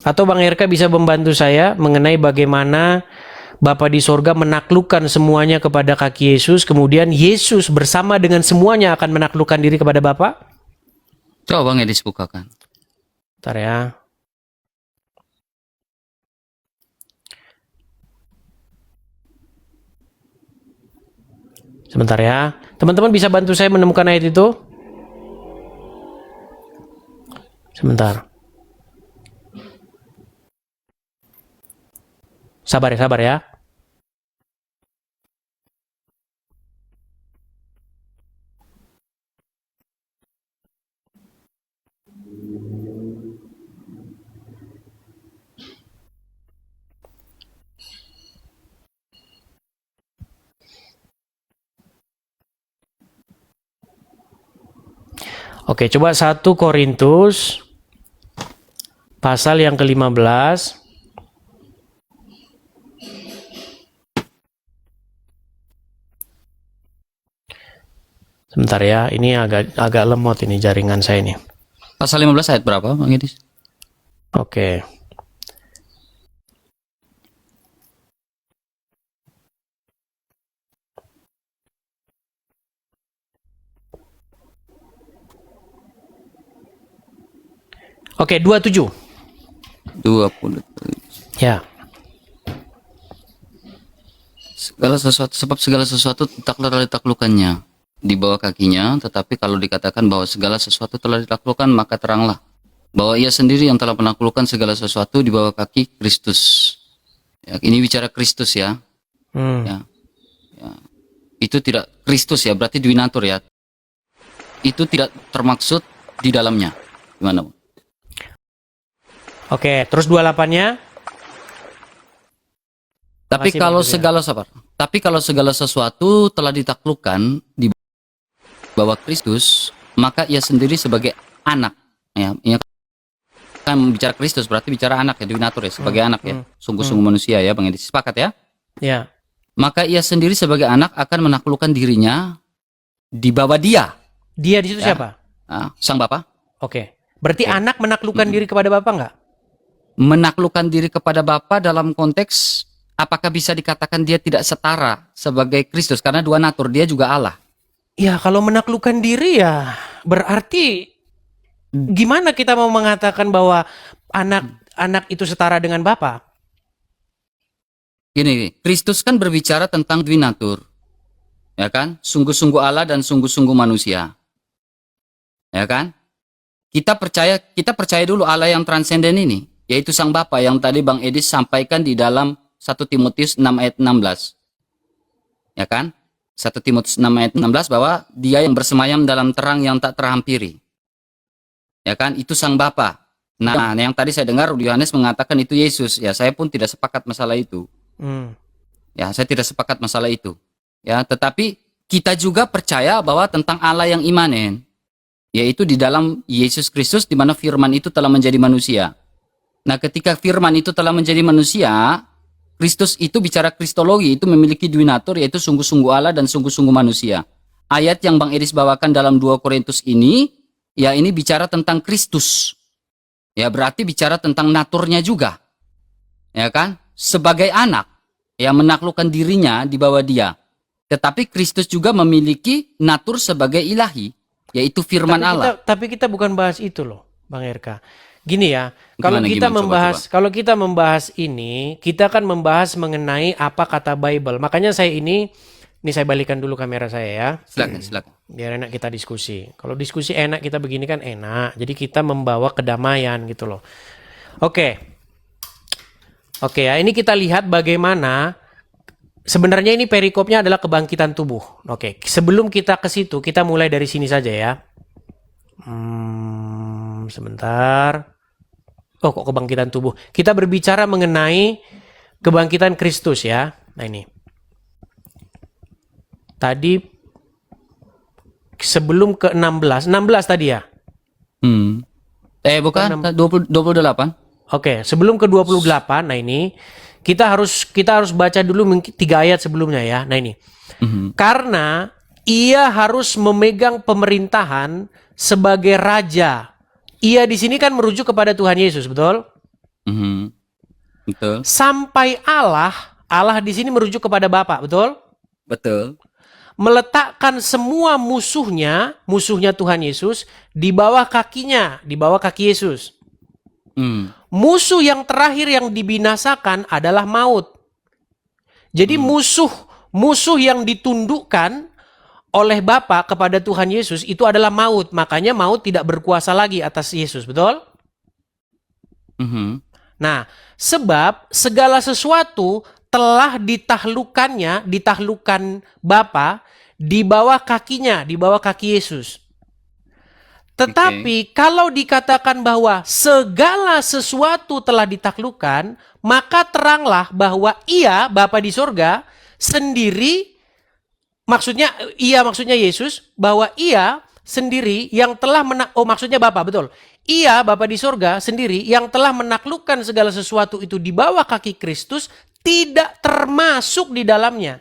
Atau Bang RK bisa membantu saya mengenai bagaimana Bapa di sorga menaklukkan semuanya kepada kaki Yesus, kemudian Yesus bersama dengan semuanya akan menaklukkan diri kepada Bapa? Coba Bang Edis bukakan. Bentar ya. Sebentar ya. Teman-teman bisa bantu saya menemukan ayat itu? Sebentar. Sabar ya. Oke, coba 1 Korintus pasal yang ke-15. Sebentar ya, ini agak lemot ini jaringan saya ini. Pasal 15 ayat berapa Bang Edis? Oke. Oke, 27. 20. Ya. Sebab segala sesuatu telah ditaklukkannya di bawah kakinya, tetapi kalau dikatakan bahwa segala sesuatu telah ditaklukkan, maka teranglah bahwa ia sendiri yang telah menaklukkan segala sesuatu di bawah kaki Kristus. Ya, ini bicara Kristus ya. Ya. Itu tidak Kristus ya, berarti Dwinatur ya. Itu tidak termaksud di dalamnya. Gimana Bang? Oke, terus 28-nya? Tapi kalau segala sesuatu telah ditaklukkan di bawah Kristus, maka ia sendiri sebagai anak. Ya, ia kan bicara Kristus berarti bicara anak ya, Dwinatur ya, sebagai anak ya, sungguh-sungguh manusia ya, Bang Edi. Sepakat ya? Ya. Maka ia sendiri sebagai anak akan menaklukkan dirinya di bawah dia. Dia di situ siapa? Sang Bapa. Oke. Berarti anak menaklukkan diri kepada Bapa enggak? Menaklukkan diri kepada Bapa dalam konteks apakah bisa dikatakan dia tidak setara sebagai Kristus karena dua natur, dia juga Allah. Ya, kalau menaklukkan diri ya berarti gimana kita mau mengatakan bahwa anak itu setara dengan Bapa? Gini, Kristus kan berbicara tentang Dwinatur. Ya kan? Sungguh-sungguh Allah dan sungguh-sungguh manusia. Ya kan? Kita percaya dulu Allah yang transenden ini, yaitu Sang Bapa yang tadi Bang Edis sampaikan di dalam 1 Timotius 6 ayat 16. Ya kan? 1 Timotius 6 ayat 16 bahwa dia yang bersemayam dalam terang yang tak terhampiri. Ya kan? Itu Sang Bapa. Nah, yang tadi saya dengar Yohanes mengatakan itu Yesus. Ya, saya pun tidak sepakat masalah itu. Ya, saya tidak sepakat masalah itu. Ya, tetapi kita juga percaya bahwa tentang Allah yang imanen, yaitu di dalam Yesus Kristus di mana firman itu telah menjadi manusia. Nah, ketika firman itu telah menjadi manusia, Kristus itu bicara kristologi, itu memiliki Dwinatur, yaitu sungguh-sungguh Allah dan sungguh-sungguh manusia. Ayat yang Bang Edis bawakan dalam 2 Korintus ini, ya ini bicara tentang Kristus. Ya berarti bicara tentang naturnya juga. Ya kan? Sebagai anak, yang menaklukkan dirinya di bawah dia. Tetapi Kristus juga memiliki natur sebagai ilahi, yaitu firman Allah. Tapi kita bukan bahas itu loh, Bang RK. Gini ya, kalau kita membahas ini, kita kan membahas mengenai apa kata Bible. Makanya saya ini saya balikan dulu kamera saya ya. Silakan. Biar enak kita diskusi. Kalau diskusi enak kita begini kan enak. Jadi kita membawa kedamaian gitu loh. Oke ya, ini kita lihat bagaimana sebenarnya ini perikopnya adalah kebangkitan tubuh. Oke, sebelum kita ke situ, kita mulai dari sini saja ya. Sebentar. Oh, kok kebangkitan tubuh? Kita berbicara mengenai kebangkitan Kristus ya. Nah ini. Tadi sebelum ke 16 tadi ya? Bukan, 28. Oke, sebelum ke 28, nah ini kita harus baca dulu 3 ayat sebelumnya ya. Nah ini. Karena ia harus memegang pemerintahan sebagai raja. Ia di sini kan merujuk kepada Tuhan Yesus, betul? Mhm. Betul. Sampai Allah di sini merujuk kepada Bapa, betul? Betul. Meletakkan semua musuhnya Tuhan Yesus di bawah kakinya, di bawah kaki Yesus. Hmm. Musuh yang terakhir yang dibinasakan adalah maut. Jadi musuh yang ditundukkan oleh Bapa kepada Tuhan Yesus itu adalah maut. Makanya maut tidak berkuasa lagi atas Yesus, betul? Mhm. Nah, sebab segala sesuatu telah ditaklukkan Bapa di bawah kakinya, di bawah kaki Yesus. Tetapi kalau dikatakan bahwa segala sesuatu telah ditaklukkan, maka teranglah bahwa Ia, Bapa di sorga, sendiri, maksudnya Yesus, bahwa Ia sendiri yang telah maksudnya Bapa, betul. Ia, Bapa di sorga sendiri yang telah menaklukkan segala sesuatu itu di bawah kaki Kristus, tidak termasuk di dalamnya.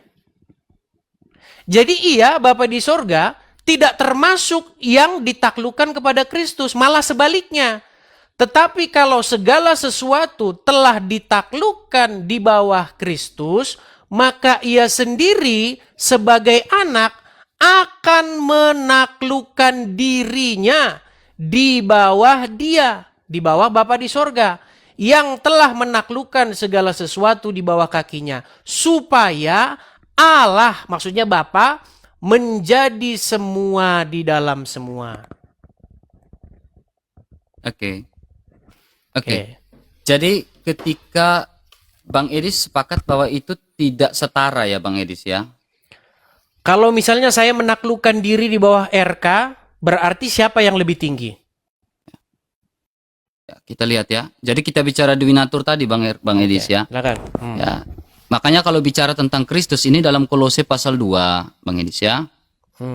Jadi Ia, Bapa di sorga, tidak termasuk yang ditaklukkan kepada Kristus, malah sebaliknya. Tetapi kalau segala sesuatu telah ditaklukkan di bawah Kristus, maka Ia sendiri sebagai anak akan menaklukkan dirinya di bawah Dia, di bawah Bapa di sorga, yang telah menaklukkan segala sesuatu di bawah kakinya, supaya Allah, maksudnya Bapa, menjadi semua di dalam semua. Oke. Oke. Jadi ketika Bang Edis sepakat bahwa itu tidak setara ya Bang Edis ya. Kalau misalnya saya menaklukkan diri di bawah RK, berarti siapa yang lebih tinggi? Ya, kita lihat ya. Jadi kita bicara Dwinatur tadi Bang Edis ya. Silakan. Ya. Makanya kalau bicara tentang Kristus ini dalam Kolose pasal 2 Bang Edis ya.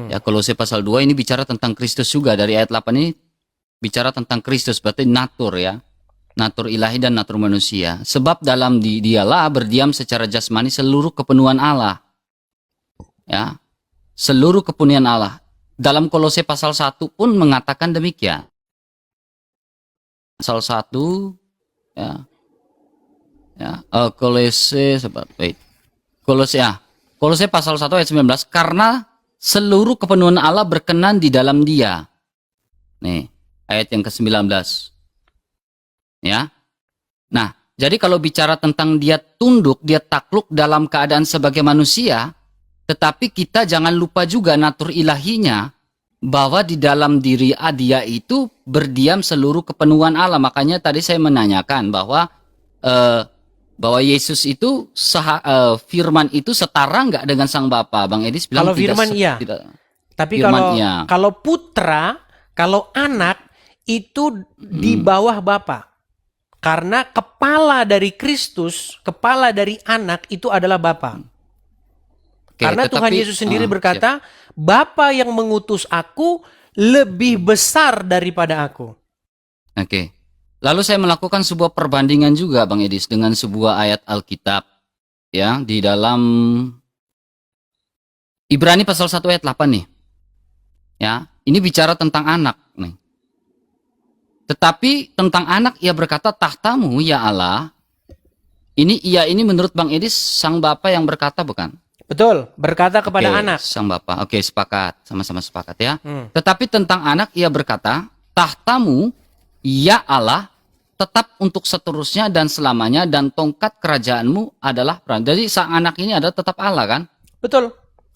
Ya Kolose pasal 2 ini bicara tentang Kristus juga. Dari ayat 8 ini bicara tentang Kristus, berarti natur ya. Natur ilahi dan natur manusia. Sebab dalam dialah berdiam secara jasmani seluruh kepenuhan Allah. Ya. Seluruh kepenuhan Allah. Dalam Kolose pasal 1 pun mengatakan demikian. Pasal 1 ya. Kolose pasal 1 ayat 19, karena seluruh kepenuhan Allah berkenan di dalam Dia. Nih, ayat yang ke-19. Ya. Nah, jadi kalau bicara tentang Dia tunduk, Dia takluk dalam keadaan sebagai manusia, tetapi kita jangan lupa juga natur ilahinya, bahwa di dalam diri Dia itu berdiam seluruh kepenuhan Allah. Makanya tadi saya menanyakan bahwa Yesus itu firman itu setara nggak dengan Sang Bapa? Bang Edis bilang kalau firman iya. Tapi kalau putra, kalau anak itu di bawah Bapa. Karena kepala dari Kristus, kepala dari anak itu adalah Bapa. Karena Tuhan Yesus sendiri berkata, Bapa yang mengutus aku lebih besar daripada aku. Oke. Lalu saya melakukan sebuah perbandingan juga Bang Edis dengan sebuah ayat Alkitab ya di dalam Ibrani pasal 1 ayat 8 nih. Ya, ini bicara tentang anak nih. Tetapi tentang anak ia berkata, tahtamu ya Allah. Ini menurut Bang Edis Sang Bapa yang berkata bukan? Betul, berkata kepada anak. Sang Bapa. Oke, sepakat. Sama-sama sepakat ya. Tetapi tentang anak ia berkata, tahtamu ya Allah tetap untuk seterusnya dan selamanya, dan tongkat kerajaanmu adalah perang. Jadi sang anak ini adalah tetap Allah kan? Betul.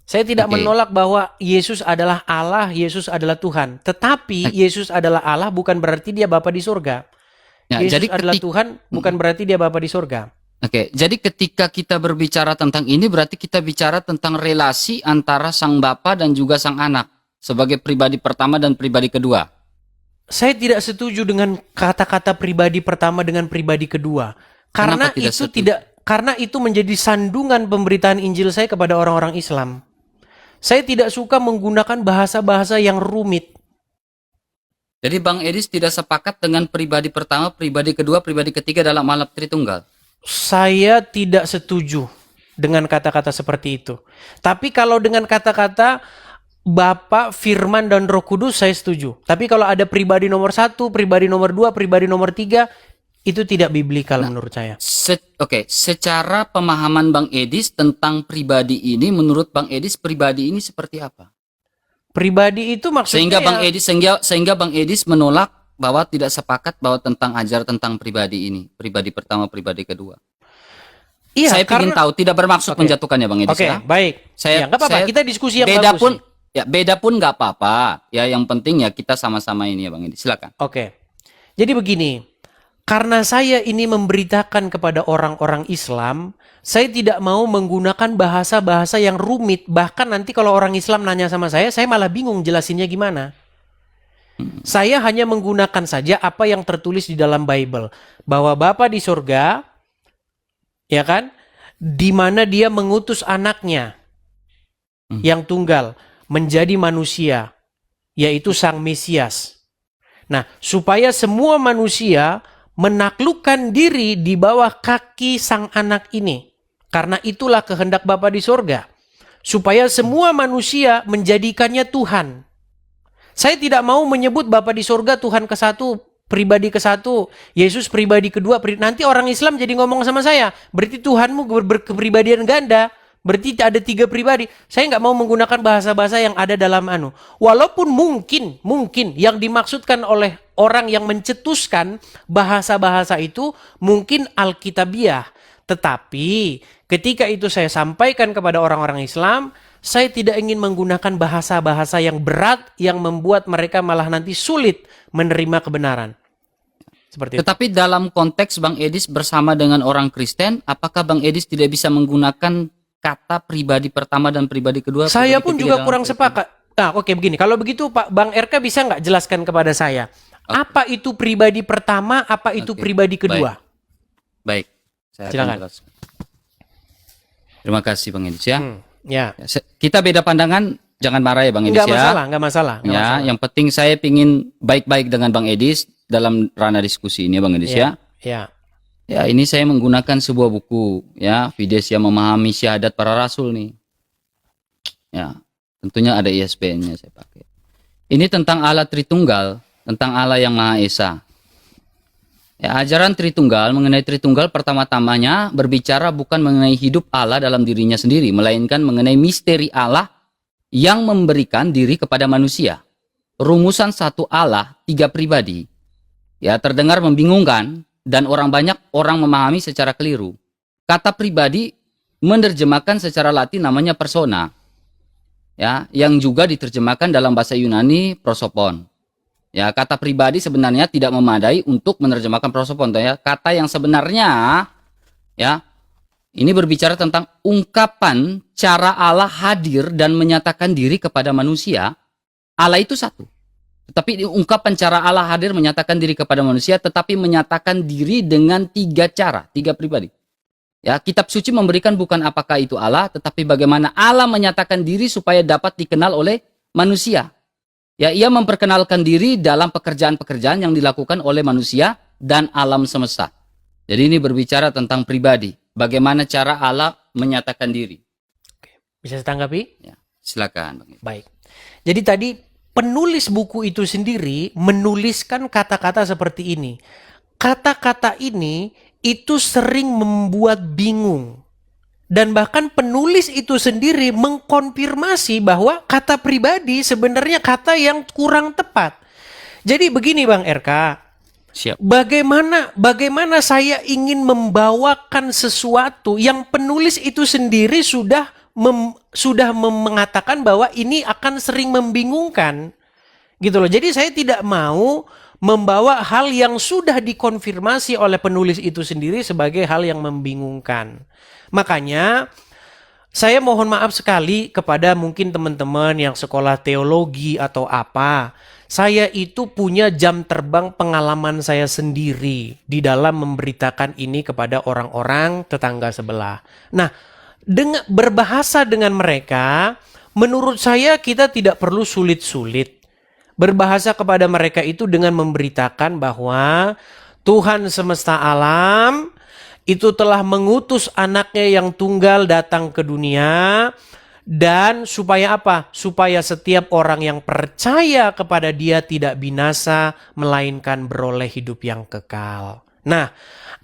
Saya tidak menolak bahwa Yesus adalah Allah, Yesus adalah Tuhan. Tetapi Yesus adalah Allah bukan berarti Dia Bapa di surga. Ya, Yesus jadi adalah Tuhan bukan berarti Dia Bapa di surga. Oke, jadi ketika kita berbicara tentang ini berarti kita bicara tentang relasi antara sang Bapa dan juga sang anak sebagai pribadi pertama dan pribadi kedua. Saya tidak setuju dengan kata-kata pribadi pertama dengan pribadi kedua. Karena itu menjadi sandungan pemberitaan Injil saya kepada orang-orang Islam. Saya tidak suka menggunakan bahasa-bahasa yang rumit. Jadi Bang Edis tidak sepakat dengan pribadi pertama, pribadi kedua, pribadi ketiga dalam alam Tritunggal. Saya tidak setuju dengan kata-kata seperti itu. Tapi kalau dengan kata-kata Bapa, Firman, dan Roh Kudus saya setuju. Tapi kalau ada pribadi nomor 1, pribadi nomor 2, pribadi nomor 3, Itu tidak biblikal menurut saya. Oke, secara pemahaman Bang Edis tentang pribadi ini, menurut Bang Edis pribadi ini seperti apa? Pribadi itu maksudnya Sehingga Bang Edis menolak bahwa tidak sepakat bahwa tentang ajar tentang pribadi ini, pribadi pertama, pribadi kedua. iya, Saya ingin tahu, tidak bermaksud menjatuhkan ya Bang Edis Oke, ya. baik. Saya Nggak apa-apa, kita diskusi yang beda bagus pun nih. beda pun nggak apa-apa. Ya yang penting ya kita sama-sama ini ya Bang Edis. Silakan. Oke. Jadi begini, karena saya ini memberitakan kepada orang-orang Islam, saya tidak mau menggunakan bahasa-bahasa yang rumit. Bahkan nanti kalau orang Islam nanya sama saya malah bingung jelasinnya gimana. Saya hanya menggunakan saja apa yang tertulis di dalam Bible. Bahwa Bapa di surga, ya kan, di mana dia mengutus anaknya yang tunggal menjadi manusia, yaitu Sang Mesias. Nah, supaya semua manusia menaklukkan diri di bawah kaki sang anak ini. Karena itulah kehendak Bapa di sorga. Supaya semua manusia menjadikannya Tuhan. Saya tidak mau menyebut Bapa di sorga Tuhan ke-1, pribadi ke-1, Yesus pribadi kedua. Nanti orang Islam jadi ngomong sama saya, berarti Tuhanmu berkepribadian ganda. Berarti ada 3 pribadi. Saya nggak mau menggunakan bahasa-bahasa yang ada dalam Walaupun mungkin yang dimaksudkan oleh orang yang mencetuskan bahasa-bahasa itu mungkin Alkitabiah. Tetapi ketika itu saya sampaikan kepada orang-orang Islam, saya tidak ingin menggunakan bahasa-bahasa yang berat yang membuat mereka malah nanti sulit menerima kebenaran. Seperti itu. Tetapi dalam konteks Bang Edis bersama dengan orang Kristen, apakah Bang Edis tidak bisa menggunakan kata pribadi pertama dan pribadi kedua? Saya pun juga kurang sepakat. Nah, oke begini. Kalau begitu Pak Bang RK bisa nggak jelaskan kepada saya, apa itu pribadi pertama, apa itu pribadi kedua? Baik. Saya Silakan. akan jelaskan. Terima kasih Bang Edis ya. Ya. Kita beda pandangan, jangan marah ya Bang Edis Nggak ya. masalah, nggak masalah. Yang penting saya ingin baik-baik dengan Bang Edis dalam ranah diskusi ini Bang Edis ya. Ya. Ya, ini saya menggunakan sebuah buku ya, Fides yang memahami syahadat para rasul nih. Ya, tentunya ada ISBN-nya saya pakai. Ini tentang Allah Tritunggal, tentang Allah yang Maha Esa. Ya, ajaran Tritunggal mengenai Tritunggal pertama-tamanya berbicara bukan mengenai hidup Allah dalam dirinya sendiri, melainkan mengenai misteri Allah yang memberikan diri kepada manusia. Rumusan satu Allah, 3 pribadi. Ya, terdengar membingungkan dan banyak orang memahami secara keliru. Kata pribadi menerjemahkan secara Latin namanya persona. Ya, yang juga diterjemahkan dalam bahasa Yunani prosopon. Ya, kata pribadi sebenarnya tidak memadai untuk menerjemahkan prosopon ya. Kata yang sebenarnya ya, ini berbicara tentang ungkapan cara Allah hadir dan menyatakan diri kepada manusia. Allah itu satu. Tetapi ungkapan cara Allah hadir menyatakan diri kepada manusia, tetapi menyatakan diri dengan 3 cara, 3 pribadi. Ya, kitab suci memberikan bukan apakah itu Allah, tetapi bagaimana Allah menyatakan diri supaya dapat dikenal oleh manusia. Ya, ia memperkenalkan diri dalam pekerjaan-pekerjaan yang dilakukan oleh manusia dan alam semesta. Jadi ini berbicara tentang pribadi. Bagaimana cara Allah menyatakan diri. Bisa saya tanggapi? Ya, silakan Bang. Baik. Jadi tadi penulis buku itu sendiri menuliskan kata-kata seperti ini. Kata-kata ini itu sering membuat bingung. Dan bahkan penulis itu sendiri mengkonfirmasi bahwa kata pribadi sebenarnya kata yang kurang tepat. Jadi begini Bang RK. Siap. Bagaimana saya ingin membawakan sesuatu yang penulis itu sendiri sudah mengatakan bahwa ini akan sering membingungkan. Gitu loh. Jadi saya tidak mau membawa hal yang sudah dikonfirmasi oleh penulis itu sendiri sebagai hal yang membingungkan. Makanya saya mohon maaf sekali kepada mungkin teman-teman yang sekolah teologi atau apa. Saya itu punya jam terbang pengalaman saya sendiri di dalam memberitakan ini kepada orang-orang tetangga sebelah. Nah, berbahasa dengan mereka, menurut saya kita tidak perlu sulit-sulit. Berbahasa kepada mereka itu dengan memberitakan bahwa Tuhan semesta alam itu telah mengutus anaknya yang tunggal datang ke dunia. Dan supaya apa? Supaya setiap orang yang percaya kepada dia tidak binasa, melainkan beroleh hidup yang kekal. Nah,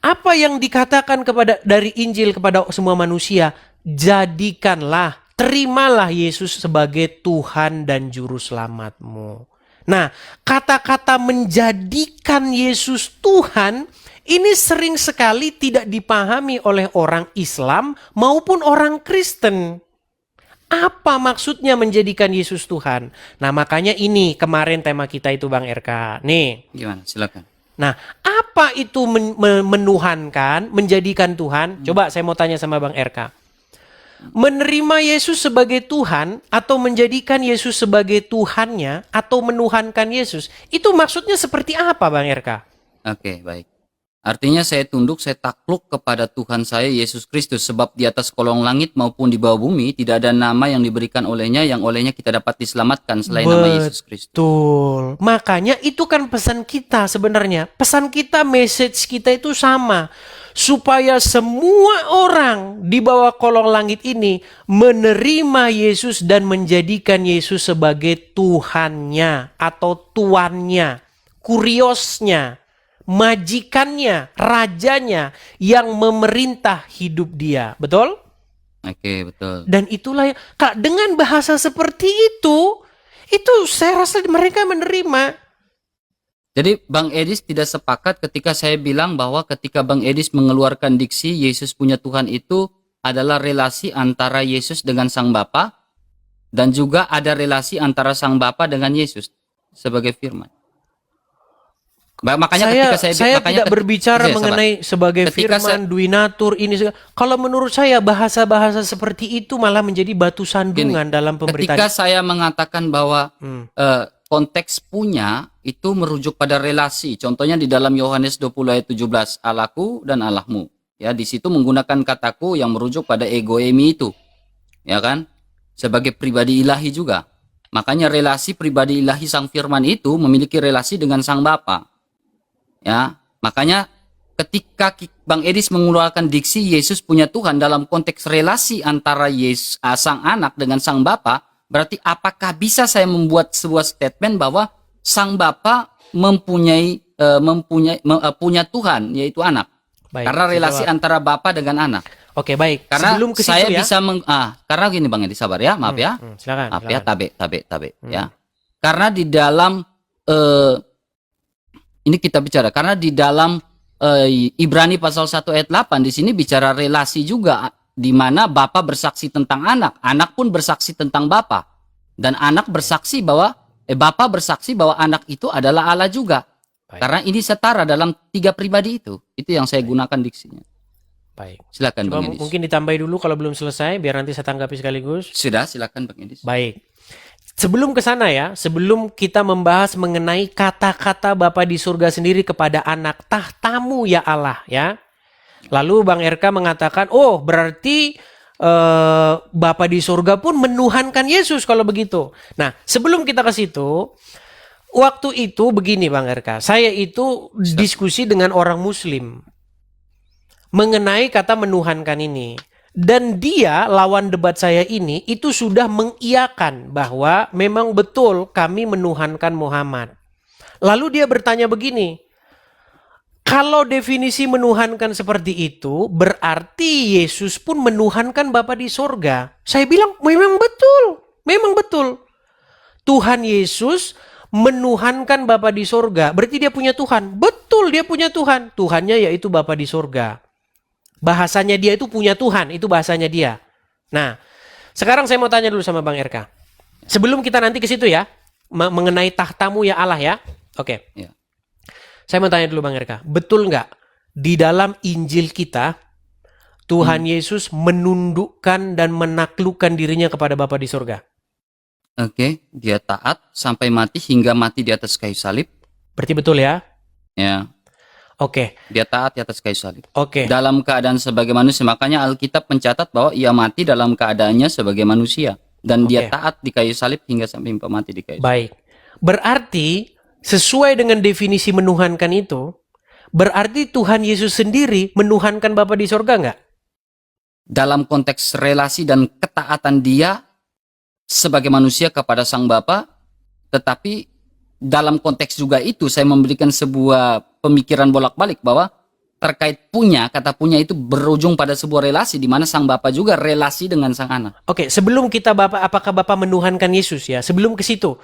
apa yang dikatakan dari Injil kepada semua manusia? Jadikanlah, terimalah Yesus sebagai Tuhan dan Juru Selamatmu. Nah, kata-kata menjadikan Yesus Tuhan ini sering sekali tidak dipahami oleh orang Islam maupun orang Kristen. Apa maksudnya menjadikan Yesus Tuhan? Nah, makanya ini kemarin tema kita itu Bang RK. Nih. Gimana? Silakan. Nah, apa itu menuhankan, menjadikan Tuhan? Coba saya mau tanya sama Bang RK. Menerima Yesus sebagai Tuhan atau menjadikan Yesus sebagai Tuhannya atau menuhankan Yesus, itu maksudnya seperti apa Bang RK? Oke, baik. Artinya saya tunduk, saya takluk kepada Tuhan saya Yesus Kristus, sebab di atas kolong langit maupun di bawah bumi tidak ada nama yang diberikan olehnya yang olehnya kita dapat diselamatkan selain nama Yesus Kristus. Betul. Makanya itu kan pesan kita sebenarnya. Pesan kita, message kita itu sama. Supaya semua orang di bawah kolong langit ini menerima Yesus dan menjadikan Yesus sebagai Tuhannya atau tuannya, kuriosnya, majikannya, rajanya yang memerintah hidup dia. Betul? Oke, betul. Dan itulah Kak, dengan bahasa seperti itu saya rasa mereka menerima. Jadi Bang Edis tidak sepakat ketika saya bilang bahwa ketika Bang Edis mengeluarkan diksi Yesus punya Tuhan itu adalah relasi antara Yesus dengan Sang Bapa dan juga ada relasi antara Sang Bapa dengan Yesus sebagai firman. Makanya saya tidak berbicara mengenai sebagai firman, duinatur ini. Kalau menurut saya bahasa-bahasa seperti itu malah menjadi batu sandungan dalam pemberitaan. Ketika saya mengatakan bahwa konteks punya itu merujuk pada relasi. Contohnya di dalam Yohanes 20 ayat 17, Allahku dan Allahmu. Ya, di situ menggunakan kataku yang merujuk pada egoemi itu. Ya kan? Sebagai pribadi ilahi juga. Makanya relasi pribadi ilahi Sang Firman itu memiliki relasi dengan Sang Bapa. Ya, makanya ketika Bang Edis mengeluarkan diksi Yesus punya Tuhan dalam konteks relasi antara Yesus Sang Anak dengan Sang Bapa, berarti apakah bisa saya membuat sebuah statement bahwa Sang Bapa punya Tuhan yaitu anak? Baik, karena relasi antara Bapa dengan anak. Oke, baik. Karena sebelum ke saya bisa karena gini Bang Edis, sabar ya, maaf ya. Silakan. Maaf ya, tabe ya. Karena di dalam ini kita bicara karena di dalam Ibrani pasal 1 ayat 8 di sini bicara relasi juga, di mana Bapa bersaksi tentang anak, anak pun bersaksi tentang Bapa, dan anak bersaksi bahwa Bapa bersaksi bahwa anak itu adalah Allah juga. Baik. Karena ini setara dalam tiga pribadi itu yang saya gunakan diksinya. Baik. Silakan Coba Bang Edis. Mungkin ditambahi dulu kalau belum selesai biar nanti saya tanggapi sekaligus. Sudah, silakan Bang Edis. Baik. Sebelum ke sana ya, sebelum kita membahas mengenai kata-kata Bapa di surga sendiri kepada anak, tahtamu ya Allah ya. Lalu Bang RK mengatakan, oh berarti Bapa di surga pun menuhankan Yesus kalau begitu. Nah, sebelum kita ke situ, waktu itu begini Bang RK, saya itu diskusi dengan orang Muslim mengenai kata menuhankan ini. Dan dia, lawan debat saya ini, itu sudah mengiyakan bahwa memang betul kami menuhankan Muhammad. Lalu dia bertanya begini, kalau definisi menuhankan seperti itu, berarti Yesus pun menuhankan Bapa di sorga. Saya bilang, memang betul. Tuhan Yesus menuhankan Bapa di sorga, berarti dia punya Tuhan. Betul, dia punya Tuhan. Tuhannya yaitu Bapa di sorga. Bahasanya dia itu punya Tuhan, itu bahasanya dia. Nah, sekarang saya mau tanya dulu sama Bang RK. Sebelum kita nanti ke situ ya, mengenai tahtamu ya Allah ya. Oke. Ya. Saya mau tanya dulu Bang RK, betul nggak di dalam Injil kita Tuhan Yesus menundukkan dan menaklukkan dirinya kepada Bapa di surga? Oke, dia taat sampai mati hingga mati di atas kayu salib. Berarti betul ya? Ya. Oke. Dia taat di atas kayu salib. Oke. Dalam keadaan sebagai manusia. Makanya Alkitab mencatat bahwa ia mati dalam keadaannya sebagai manusia. Dan dia taat di kayu salib hingga sampai mati di kayu salib. Baik. Berarti sesuai dengan definisi menuhankan itu, berarti Tuhan Yesus sendiri menuhankan Bapa di surga nggak? Dalam konteks relasi dan ketaatan dia sebagai manusia kepada Sang Bapa, tetapi dalam konteks juga itu saya memberikan sebuah pemikiran bolak-balik bahwa terkait punya, kata punya itu berujung pada sebuah relasi di mana sang Bapa juga relasi dengan sang anak. Oke, sebelum kita apakah Bapak menuhankan Yesus ya? Sebelum ke situ,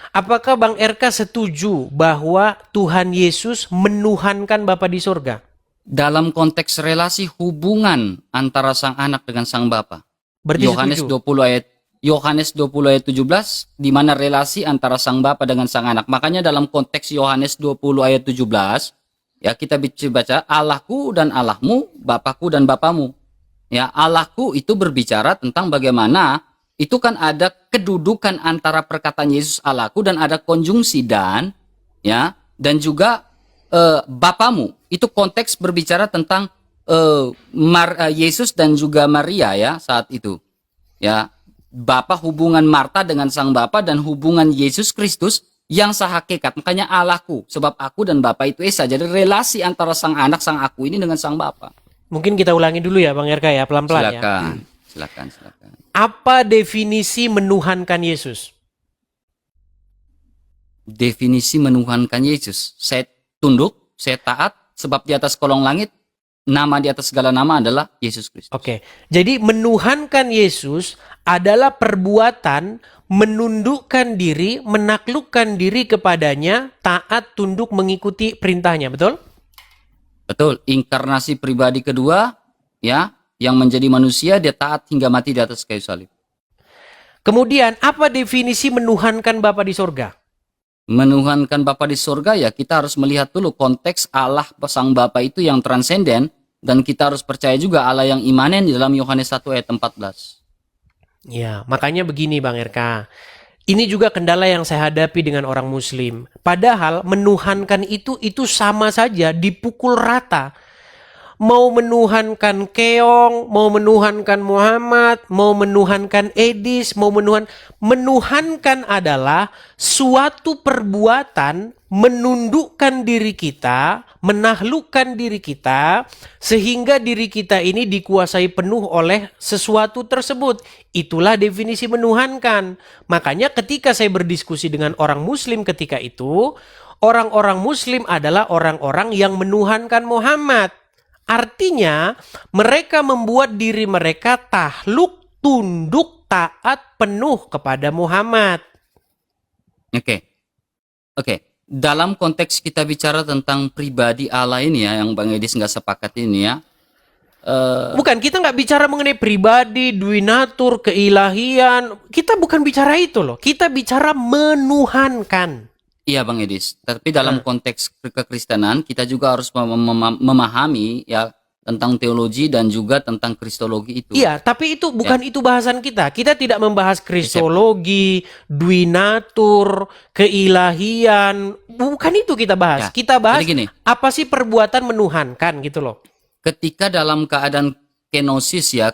apakah Bang RK setuju bahwa Tuhan Yesus menuhankan Bapa di surga? Dalam konteks relasi hubungan antara sang anak dengan sang Bapa. Berarti Yohanes setuju. 20 ayat 17 di mana relasi antara sang Bapa dengan sang anak. Makanya dalam konteks Yohanes 20 ayat 17 ya kita baca Allahku dan Allahmu, Bapakku dan Bapamu. Ya, Allahku itu berbicara tentang bagaimana itu kan ada kedudukan antara perkataan Yesus Allahku dan ada konjungsi dan juga Bapamu. Itu konteks berbicara tentang Yesus dan juga Maria ya saat itu. Ya, Bapa hubungan Marta dengan sang Bapa dan hubungan Yesus Kristus yang sehakikat. Makanya Allahku, sebab aku dan Bapa itu esa. Jadi relasi antara sang anak, sang aku ini dengan sang Bapa. Mungkin kita ulangi dulu ya Bang RK ya, pelan-pelan ya. Silakan. Apa definisi menuhankan Yesus? Definisi menuhankan Yesus. Saya tunduk, saya taat, sebab di atas kolong langit, nama di atas segala nama adalah Yesus Kristus. Oke, jadi menuhankan Yesus adalah perbuatan menundukkan diri, menaklukkan diri kepadanya, taat, tunduk, mengikuti perintahnya, betul? Betul, inkarnasi pribadi kedua, ya, yang menjadi manusia, dia taat hingga mati di atas kayu salib. Kemudian, apa definisi menuhankan Bapa di sorga? Menuhankan Bapa di surga ya kita harus melihat dulu konteks Allah sang Bapa itu yang transenden dan kita harus percaya juga Allah yang imanen di dalam Yohanes 1 ayat 14. Ya, makanya begini Bang RK. Ini juga kendala yang saya hadapi dengan orang muslim. Padahal menuhankan itu sama saja dipukul rata. Mau menuhankan Keong, mau menuhankan Muhammad, mau menuhankan Edis, menuhankan adalah suatu perbuatan menundukkan diri kita, menaklukkan diri kita, sehingga diri kita ini dikuasai penuh oleh sesuatu tersebut. Itulah definisi menuhankan. Makanya ketika saya berdiskusi dengan orang muslim ketika itu, orang-orang muslim adalah orang-orang yang menuhankan Muhammad. Artinya mereka membuat diri mereka takluk, tunduk, taat penuh kepada Muhammad. Oke. Dalam konteks kita bicara tentang pribadi Allah ini ya, yang Bang Edis nggak sepakat ini ya. Bukan, kita nggak bicara mengenai pribadi, duinatur, keilahian. Kita bukan bicara itu loh. Kita bicara menuhankan. Iya Bang Edis, tapi dalam konteks kekristenan kita juga harus memahami ya tentang teologi dan juga tentang kristologi itu. Iya, tapi itu bukan itu bahasan kita. Kita tidak membahas kristologi, duinatur, keilahian. Bukan itu kita bahas. Ya, Kita bahas jadi gini, apa sih perbuatan menuhankan gitu loh. ketika dalam keadaan kenosis ya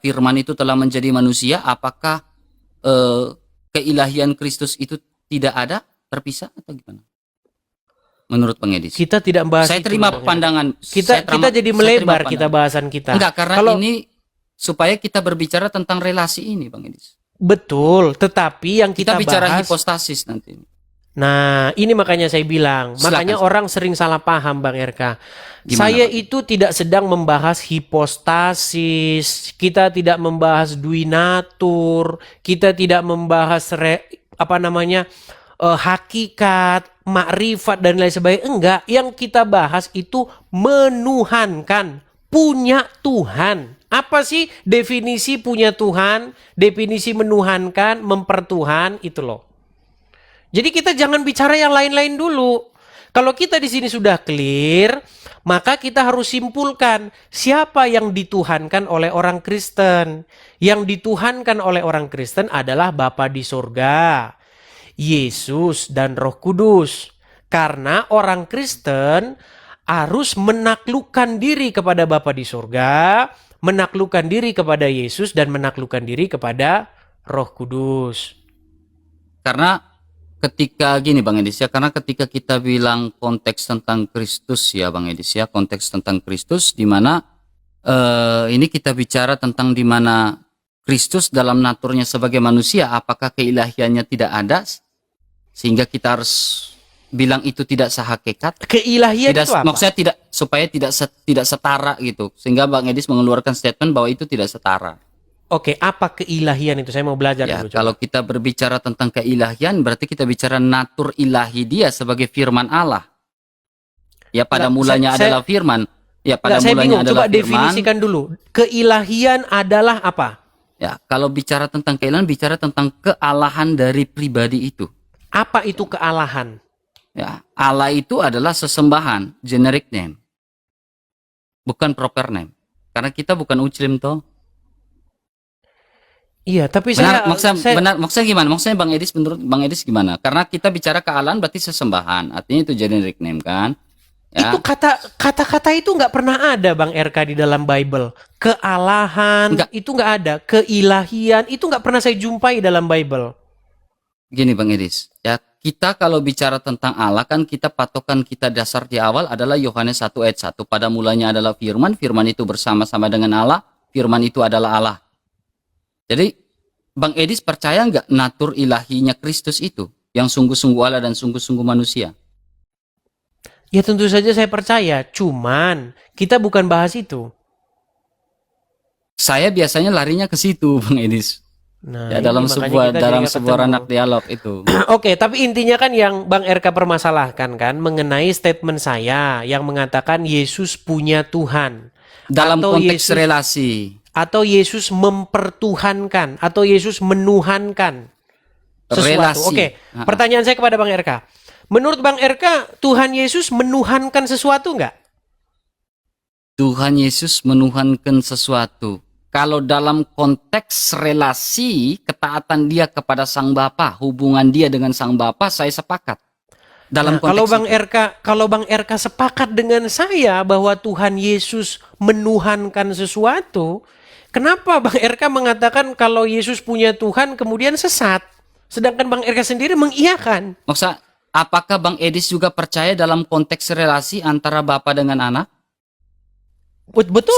firman itu telah menjadi manusia, apakah keilahian Kristus itu tidak ada, terpisah atau gimana? Menurut Bang Edis. Kita tidak membahas Saya itu, terima Bang. pandangan. Kita jadi melebar kita bahasan kita. Enggak, karena Kalau- ini supaya kita berbicara tentang relasi ini Bang Edis. Betul, tetapi yang Kita kita bicara bahas. hipostasis nanti. Nah, ini makanya saya bilang, Silakan. makanya orang sering salah paham Bang RK. Gimana, Saya Pak? itu tidak sedang membahas hipostasis, kita tidak membahas duinatur, kita tidak membahas hakikat, makrifat dan lain sebagainya. Enggak, yang kita bahas itu menuhankan, punya Tuhan. Apa sih definisi punya Tuhan, definisi menuhankan, mempertuhan itu loh. Jadi kita jangan bicara yang lain-lain dulu. Kalau kita di sini sudah clear, maka kita harus simpulkan siapa yang dituhankan oleh orang Kristen. Yang dituhankan oleh orang Kristen adalah Bapa di surga, Yesus dan Roh Kudus. Karena orang Kristen harus menaklukkan diri kepada Bapa di surga, menaklukkan diri kepada Yesus dan menaklukkan diri kepada Roh Kudus. Karena ketika gini Bang Edis ya, karena ketika kita bilang konteks tentang Kristus ya Bang Edis ya, konteks tentang Kristus di mana ini kita bicara tentang di mana Kristus dalam naturnya sebagai manusia, apakah keilahiannya tidak ada sehingga kita harus bilang itu tidak sehakikat? Keilahian Tidak, itu apa? maksudnya tidak supaya tidak setara gitu. Sehingga Bang Edis mengeluarkan statement bahwa itu tidak setara. Oke, apa keilahian itu? Saya mau belajar Ya, dulu. kalau kita berbicara tentang keilahian, berarti kita bicara natur ilahi dia sebagai firman Allah. Ya, pada Nggak, mulanya saya- adalah firman. Ya, pada Nggak, saya mulanya bingung. adalah Coba firman. definisikan dulu. Keilahian adalah apa? Ya, kalau bicara tentang keilahian, bicara tentang kealahan dari pribadi itu. Apa itu kealahan? Ya, Allah itu adalah sesembahan, generic name. Bukan proper name. Karena kita bukan Muslim toh. Iya, tapi Benar, saya maksudnya gimana? Maksudnya Bang Edis, menurut Bang Edis gimana? Karena kita bicara kealahan berarti sesembahan. Artinya itu generic name kan? Ya. itu kata-kata itu nggak pernah ada Bang RK di dalam Bible. Kealahan Nggak. itu nggak ada. Keilahian itu nggak pernah saya jumpai dalam Bible. Gini Bang Edis, ya kita kalau bicara tentang Allah kan kita patokan kita dasar di awal adalah Yohanes 1 ayat 1. Pada mulanya adalah firman, firman itu bersama-sama dengan Allah, firman itu adalah Allah. Jadi Bang Edis percaya nggak natur ilahinya Kristus itu yang sungguh-sungguh Allah dan sungguh-sungguh manusia? Ya tentu saja saya percaya. Cuman kita bukan bahas itu. Saya biasanya larinya ke situ Bang Edis. Nah, Ya ini dalam makanya sebuah kita jadi dalam nggak sebuah ketemu. ranak dialog itu. Oke, tapi intinya kan yang Bang RK permasalahkan kan mengenai statement saya yang mengatakan Yesus punya Tuhan. Dalam Atau konteks Yesus- relasi. Atau Yesus mempertuhankan. Atau Yesus menuhankan sesuatu. Relasi. Oke, Ha-ha. pertanyaan saya kepada Bang RK. Menurut Bang RK, Tuhan Yesus menuhankan sesuatu nggak? Tuhan Yesus menuhankan sesuatu. Kalau dalam konteks relasi, ketaatan dia kepada Sang Bapa, hubungan dia dengan Sang Bapa, saya sepakat. Dalam Nah, kalau konteks Bang itu. Bang RK sepakat dengan saya bahwa Tuhan Yesus menuhankan sesuatu, kenapa Bang RK mengatakan kalau Yesus punya Tuhan kemudian sesat? Sedangkan Bang RK sendiri mengiyakan. Maksudnya, apakah Bang Edis juga percaya dalam konteks relasi antara Bapa dengan anak? Betul,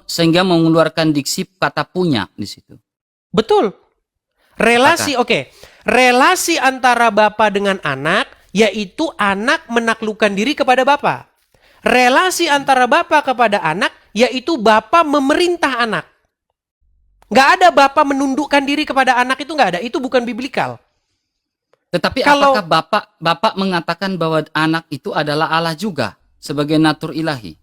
Sehingga mengeluarkan diksi kata punya di situ. betul. Relasi, oke. Relasi antara Bapa dengan anak, yaitu anak menaklukkan diri kepada Bapa. Relasi antara Bapa kepada anak, yaitu Bapa memerintah anak. Nggak ada Bapa menundukkan diri kepada anak, itu nggak ada. Itu bukan biblikal. Tetapi Kalau- apakah Bapak mengatakan bahwa anak itu adalah Allah juga sebagai natur ilahi?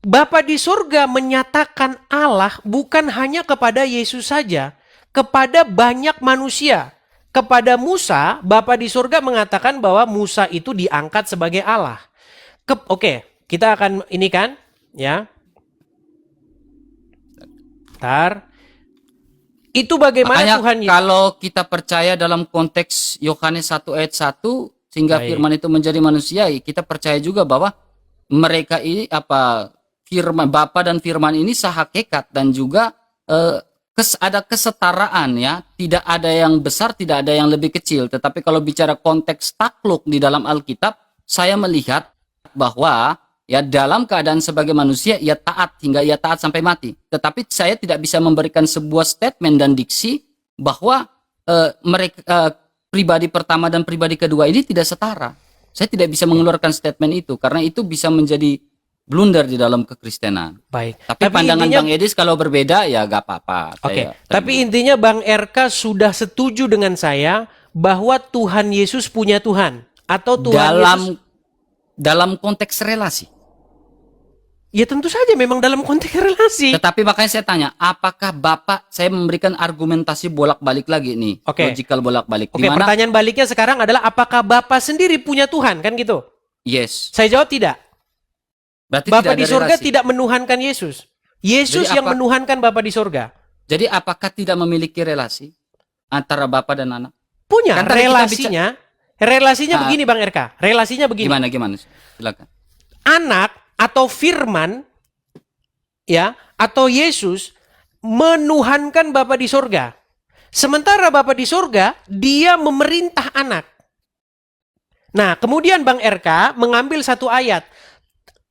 Bapa di surga menyatakan Allah bukan hanya kepada Yesus saja, kepada banyak manusia. Kepada Musa, Bapa di surga mengatakan bahwa Musa itu diangkat sebagai Allah. Oke, kita akan ini kan, ya. Bentar. Itu bagaimana Makanya Tuhan Yesus? kalau kita percaya dalam konteks Yohanes 1 ayat 1 sehingga Baik. firman itu menjadi manusia, kita percaya juga bahwa mereka ini firman Bapa dan firman ini sehakikat dan juga ada kesetaraan ya, tidak ada yang besar, tidak ada yang lebih kecil. Tetapi kalau bicara konteks takluk di dalam Alkitab, saya melihat bahwa ya dalam keadaan sebagai manusia ia taat hingga ia taat sampai mati. Tetapi saya tidak bisa memberikan sebuah statement dan diksi bahwa mereka pribadi pertama dan pribadi kedua ini tidak setara. Saya tidak bisa mengeluarkan statement itu karena itu bisa menjadi blunder di dalam kekristenan. Baik. Tapi pandangan intinya- Bang Edis kalau berbeda ya gak apa-apa. Oke, Saya tapi intinya Bang RK sudah setuju dengan saya bahwa Tuhan Yesus punya Tuhan atau Tuhan Yesus. dalam konteks relasi. Ya tentu saja memang dalam konteks relasi. Tetapi makanya saya tanya, apakah Bapak, saya memberikan argumentasi bolak-balik lagi nih, Oke. logical bolak-balik. Oke, Di mana? pertanyaan baliknya sekarang adalah apakah Bapak sendiri punya Tuhan, kan gitu? Yes. Saya jawab tidak. Berarti Bapak tidak di ada surga relasi. tidak menuhankan Yesus. Yesus Jadi yang apa- menuhankan Bapak di surga. Jadi apakah tidak memiliki relasi antara Bapak dan anak? Punya Kan tadi kita relasinya Ah. begini Bang RK. Relasinya begini. Gimana? Silakan. Anak atau firman ya atau Yesus menuhankan Bapa di surga. Sementara Bapa di surga dia memerintah anak. Nah, kemudian Bang RK mengambil satu ayat.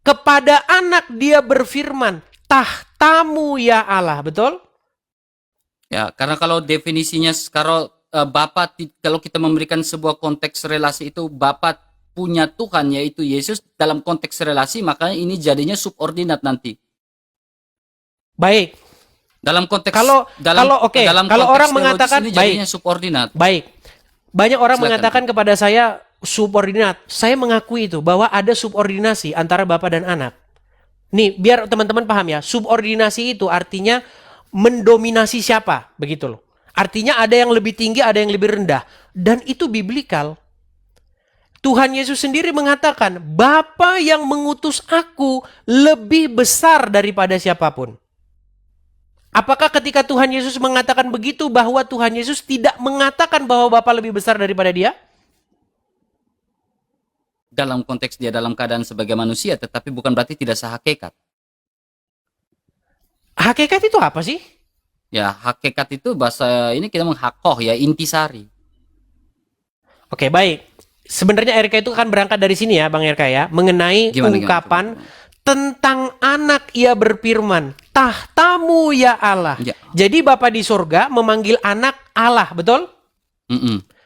Kepada anak dia berfirman, tahtamu ya Allah, betul? Ya, karena kalau definisinya kalau Bapak kalau kita memberikan sebuah konteks relasi itu Bapak punya Tuhan yaitu Yesus dalam konteks relasi, makanya ini jadinya subordinat nanti. Baik. Dalam konteks Kalau oke, dalam kalau konteks orang teologis mengatakan ini jadinya subordinat. baik. Banyak orang Silakan. mengatakan kepada saya subordinat. Saya mengakui itu bahwa ada subordinasi antara bapak dan anak. Nih, biar teman-teman paham ya. Subordinasi itu artinya mendominasi siapa, begitu loh. Artinya ada yang lebih tinggi, ada yang lebih rendah. Dan itu biblikal. Tuhan Yesus sendiri mengatakan, Bapa yang mengutus aku lebih besar daripada siapapun. Apakah ketika Tuhan Yesus mengatakan begitu bahwa Tuhan Yesus tidak mengatakan bahwa Bapa lebih besar daripada dia? Dalam konteks dia dalam keadaan sebagai manusia, tetapi bukan berarti tidak sehakikat. Hakikat itu apa sih? Ya, hakikat itu bahasa ini kita menghakoh ya, intisari. Oke, baik. Sebenarnya RK itu kan berangkat dari sini ya, Bang RK ya, mengenai Gimana? ungkapan tentang anak ia berfirman, tahtamu ya Allah. Ya. Jadi Bapa di sorga memanggil anak Allah, betul?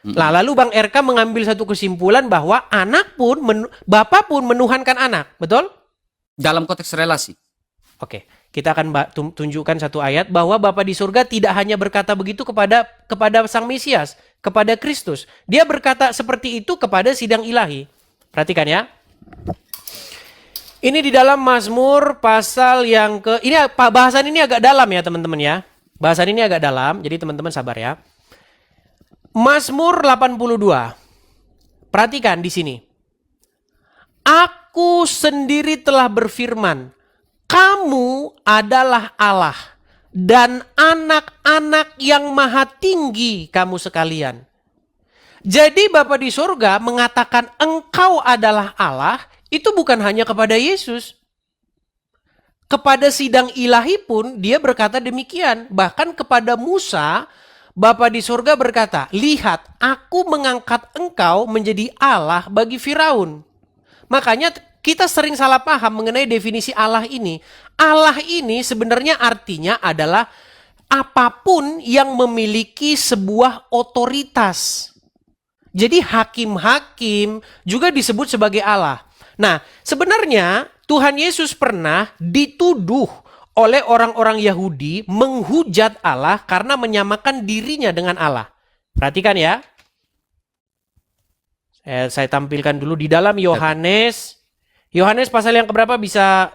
Nah, lalu Bang RK mengambil satu kesimpulan bahwa anak pun, Bapa pun menuhankan anak, betul? Dalam konteks relasi. Oke, kita akan tunjukkan satu ayat bahwa Bapa di surga tidak hanya berkata begitu kepada Sang Mesias, kepada Kristus. Dia berkata seperti itu kepada sidang ilahi. Perhatikan ya. Ini di dalam Mazmur pasal yang ini bahasan ini agak dalam ya teman-teman ya. Bahasan ini agak dalam, jadi teman-teman sabar ya. Mazmur 82. Perhatikan di sini. Aku sendiri telah berfirman, kamu adalah Allah dan anak-anak yang maha tinggi kamu sekalian. Jadi Bapa di surga mengatakan engkau adalah Allah, itu bukan hanya kepada Yesus. Kepada sidang ilahi pun dia berkata demikian. Bahkan kepada Musa, Bapa di surga berkata, lihat aku mengangkat engkau menjadi Allah bagi Firaun. Makanya kita sering salah paham mengenai definisi Allah ini. Allah ini sebenarnya artinya adalah apapun yang memiliki sebuah otoritas. Jadi hakim-hakim juga disebut sebagai Allah. Nah, sebenarnya Tuhan Yesus pernah dituduh oleh orang-orang Yahudi menghujat Allah karena menyamakan dirinya dengan Allah. Perhatikan ya. Saya tampilkan dulu di dalam Yohanes pasal yang keberapa bisa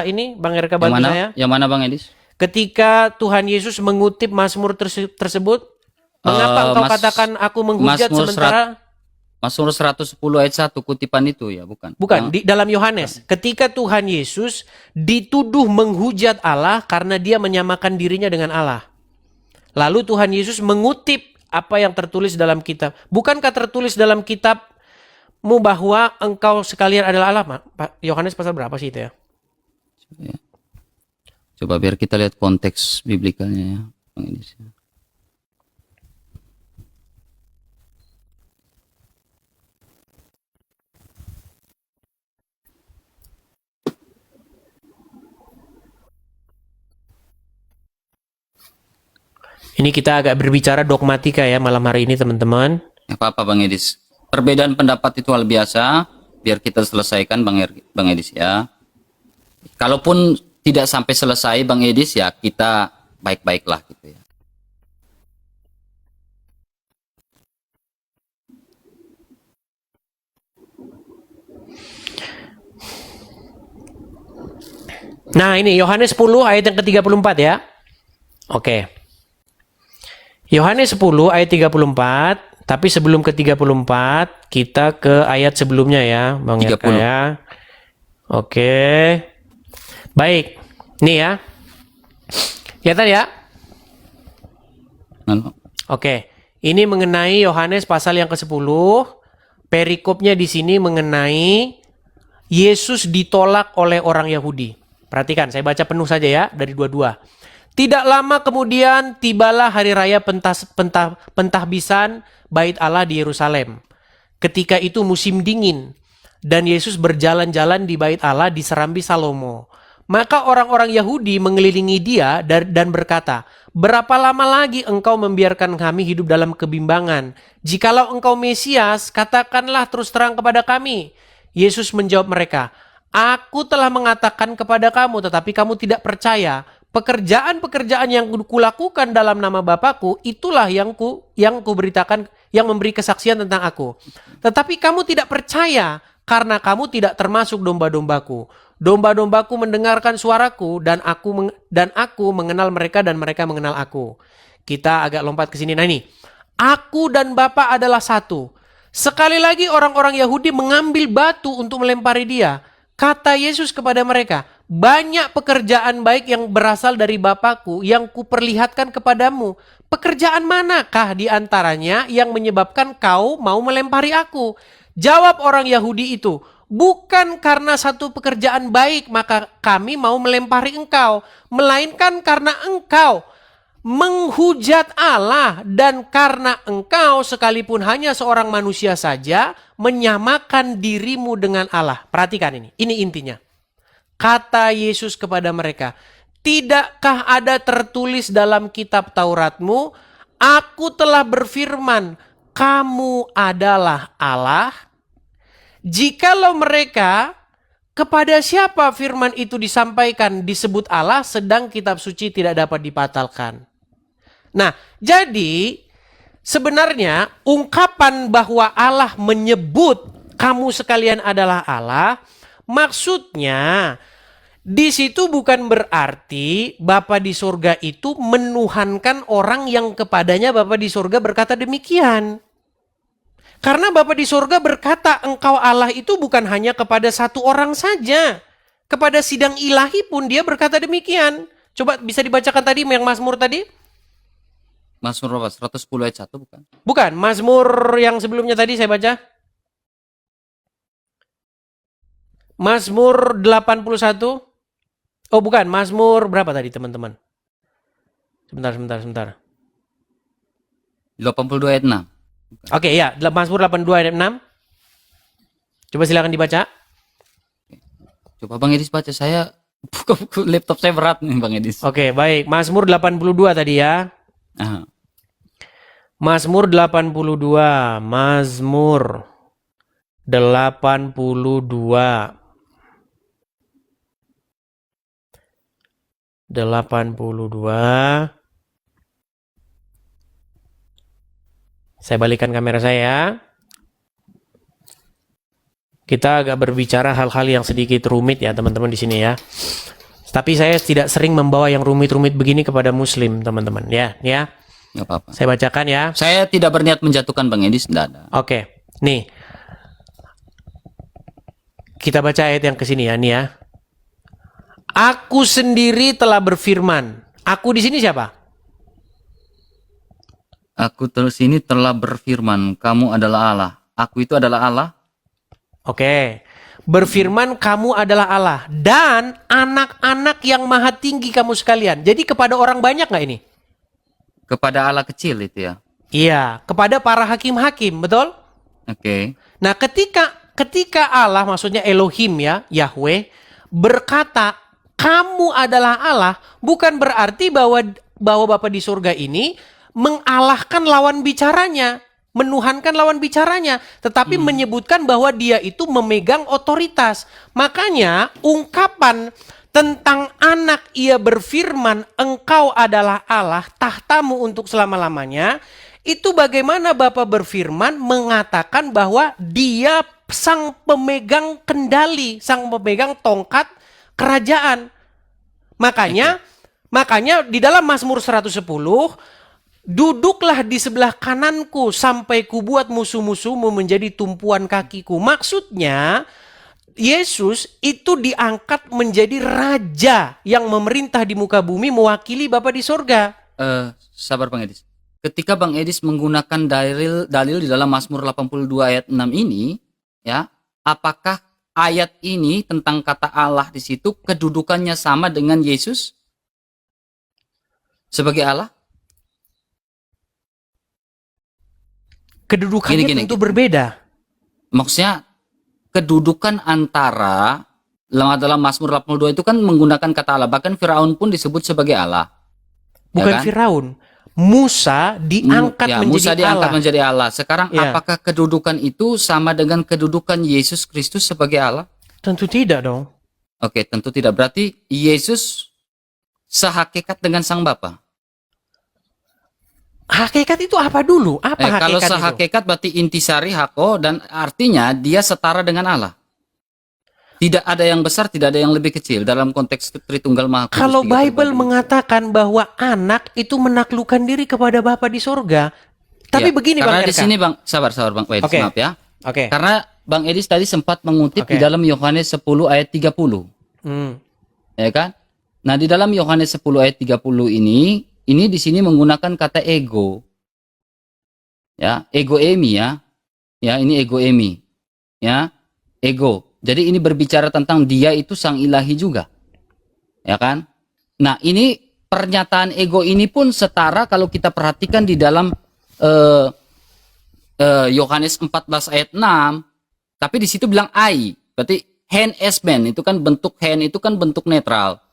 ini Bang Erka bantu saya? Yang mana Bang Edis? Ketika Tuhan Yesus mengutip Mazmur tersebut, mengapa engkau katakan aku menghujat sementara Mazmur 110 ayat 1 kutipan itu ya, bukan? Bukan, di dalam Yohanes. Ketika Tuhan Yesus dituduh menghujat Allah karena dia menyamakan dirinya dengan Allah. Lalu Tuhan Yesus mengutip apa yang tertulis dalam kitab. Bukankah tertulis dalam kitabmu bahwa engkau sekalian adalah Allah? Yohanes pasal berapa sih itu ya? Coba biar kita lihat konteks biblikalnya ya. Ini kita agak berbicara dogmatika ya malam hari ini teman-teman. Apa-apa Bang Edis. Perbedaan pendapat itu hal biasa. Biar kita selesaikan Bang Edis ya. Kalaupun tidak sampai selesai Bang Edis ya kita baik-baiklah gitu ya. Nah ini Yohanes 10 ayat yang ke-34 ya. Oke. Yohanes 10 ayat 34. Tapi sebelum ke 34 kita ke ayat sebelumnya ya Bang Eka ya. Oke. Baik. Nih ya. Kelihatan ya? Oke. Ini mengenai Yohanes pasal yang ke-10. Perikopnya di sini mengenai Yesus ditolak oleh orang Yahudi. Perhatikan, saya baca penuh saja ya dari 22. Tidak lama kemudian tibalah hari raya pentahbisan Bait Allah di Yerusalem. Ketika itu musim dingin dan Yesus berjalan-jalan di Bait Allah di Serambi Salomo. Maka orang-orang Yahudi mengelilingi dia dan berkata, "Berapa lama lagi engkau membiarkan kami hidup dalam kebimbangan? Jikalau engkau Mesias, katakanlah terus terang kepada kami." Yesus menjawab mereka, "Aku telah mengatakan kepada kamu, tetapi kamu tidak percaya. Pekerjaan-pekerjaan yang kulakukan dalam nama Bapakku, itulah yang kuberitakan, yang memberi kesaksian tentang aku. Tetapi kamu tidak percaya, karena kamu tidak termasuk domba-dombaku. Domba-dombaku mendengarkan suaraku, dan aku mengenal mereka, dan mereka mengenal aku." Kita agak lompat ke sini. Nah ini, aku dan Bapa adalah satu. Sekali lagi orang-orang Yahudi mengambil batu untuk melempari dia. Kata Yesus kepada mereka, "Banyak pekerjaan baik yang berasal dari Bapakku yang kuperlihatkan kepadamu. Pekerjaan manakah di antaranya yang menyebabkan kau mau melempari aku?" Jawab orang Yahudi itu, "Bukan karena satu pekerjaan baik maka kami mau melempari engkau, melainkan karena engkau menghujat Allah, dan karena engkau sekalipun hanya seorang manusia saja menyamakan dirimu dengan Allah." Perhatikan ini intinya. Kata Yesus kepada mereka, "Tidakkah ada tertulis dalam kitab Tauratmu, aku telah berfirman, kamu adalah Allah?" Jikalau mereka, kepada siapa firman itu disampaikan, disebut Allah, sedang kitab suci tidak dapat dibatalkan. Nah, jadi sebenarnya ungkapan bahwa Allah menyebut kamu sekalian adalah Allah, maksudnya di situ bukan berarti Bapa di surga itu menuhankan orang yang kepadanya Bapa di surga berkata demikian. Karena Bapa di surga berkata engkau Allah itu bukan hanya kepada satu orang saja. Kepada sidang ilahi pun dia berkata demikian. Coba bisa dibacakan tadi yang Mazmur tadi? Mazmur 110 ayat 1 bukan? Bukan, Mazmur yang sebelumnya tadi saya baca. Mazmur 81. Oh bukan, Mazmur berapa tadi teman-teman? Sebentar. 82 ayat 6. Oke ya, Mazmur 82 ayat 6. Coba silakan dibaca. Coba Bang Edis baca, saya buku laptop saya berat nih Bang Edis. Oke, baik. Mazmur 82 tadi ya. Aha. Mazmur 82. Mazmur 82. 82. Saya balikan kamera saya. Kita agak berbicara hal-hal yang sedikit rumit ya teman-teman di sini ya. Tapi saya tidak sering membawa yang rumit-rumit begini kepada muslim teman-teman ya. Nggak apa-apa. Saya bacakan ya. Saya tidak berniat menjatuhkan Bang Edis, tidak ada. Oke, nih. Kita baca ayat yang kesini ya, nih ya. Aku sendiri telah berfirman. Aku di sini siapa? Aku terus ini telah berfirman, kamu adalah Allah. Aku itu adalah Allah. Oke. Berfirman kamu adalah Allah. Dan anak-anak yang maha tinggi kamu sekalian. Jadi kepada orang banyak nggak ini? Kepada Allah kecil itu ya. Iya, kepada para hakim-hakim, betul? Oke. Nah, ketika Allah, maksudnya Elohim ya, Yahweh, berkata, kamu adalah Allah, bukan berarti bahwa Bapa di surga ini mengalahkan lawan bicaranya, menuhankan lawan bicaranya, tetapi menyebutkan bahwa dia itu memegang otoritas. Makanya ungkapan tentang anak ia berfirman, engkau adalah Allah, tahtamu untuk selama-lamanya, itu bagaimana Bapa berfirman mengatakan bahwa dia sang pemegang kendali, sang pemegang tongkat kerajaan. Makanya di dalam Mazmur 110, duduklah di sebelah kananku sampai kubuat musuh-musuhmu menjadi tumpuan kakiku. Maksudnya Yesus itu diangkat menjadi raja yang memerintah di muka bumi mewakili Bapa di surga. Sabar Bang Edis. Ketika Bang Edis menggunakan dalil di dalam Mazmur 82 ayat 6 ini, ya, apakah ayat ini tentang kata Allah di situ kedudukannya sama dengan Yesus sebagai Allah? Kedudukannya tentu berbeda. Maksudnya kedudukan antara dalam Mazmur 82 itu kan menggunakan kata Allah. Bahkan Firaun pun disebut sebagai Allah. Ya Bukan kan? Firaun. Musa diangkat Ya, menjadi Musa diangkat Allah. menjadi Allah. Sekarang Ya. apakah kedudukan itu sama dengan kedudukan Yesus Kristus sebagai Allah? Tentu tidak dong. Oke, tentu tidak. Berarti Yesus sehakikat dengan Sang Bapa. Hakikat itu apa dulu? Apa Kalau hakikat itu? sehakikat berarti intisari hako, dan artinya dia setara dengan Allah. Tidak ada yang besar, tidak ada yang lebih kecil dalam konteks Tritunggal Maha Kudus. Kalau tiga Bible pribadi. mengatakan bahwa anak itu menaklukkan diri kepada Bapa di sorga. Tapi Ya, begini karena Bang di RK. sini Bang, sabar Bang Edis, Oke. maaf ya. Oke. Karena Bang Edis tadi sempat mengutip Oke. di dalam Yohanes 10 ayat 30. Hmm. Ya kan? Nah, di dalam Yohanes 10 ayat 30 ini di sini menggunakan kata ego. Ya, ego emi ya. Ya, ini ego emi. Ya, ego. Jadi ini berbicara tentang dia itu sang ilahi juga. Ya kan? Nah, ini pernyataan ego ini pun setara kalau kita perhatikan di dalam Yohanes 14 ayat 6, tapi di situ bilang I. Berarti hand as man itu kan bentuk hand itu kan bentuk netral.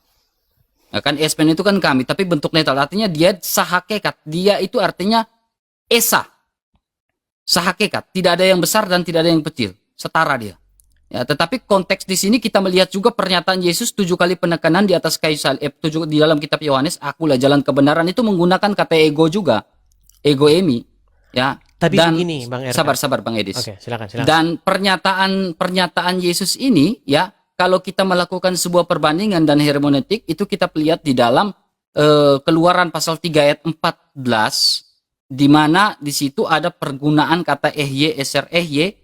Ya kan, as man itu kan kami, tapi bentuk netral artinya dia sahakekat. Dia itu artinya esa. Sahakekat, tidak ada yang besar dan tidak ada yang kecil, setara dia. Ya, tetapi konteks di sini kita melihat juga pernyataan Yesus 7 kali penekanan di atas kayu salib, di dalam kitab Yohanes, akulah jalan kebenaran, itu menggunakan kata ego juga, ego emi. Ya. Tapi Dan begini Bang RK. sabar Bang Edis. Oke, silakan. Dan pernyataan Yesus ini, ya, kalau kita melakukan sebuah perbandingan dan hermeneutik, itu kita lihat di dalam Keluaran pasal 3 ayat 14, di mana di situ ada pergunaan kata ehye, eser ehye.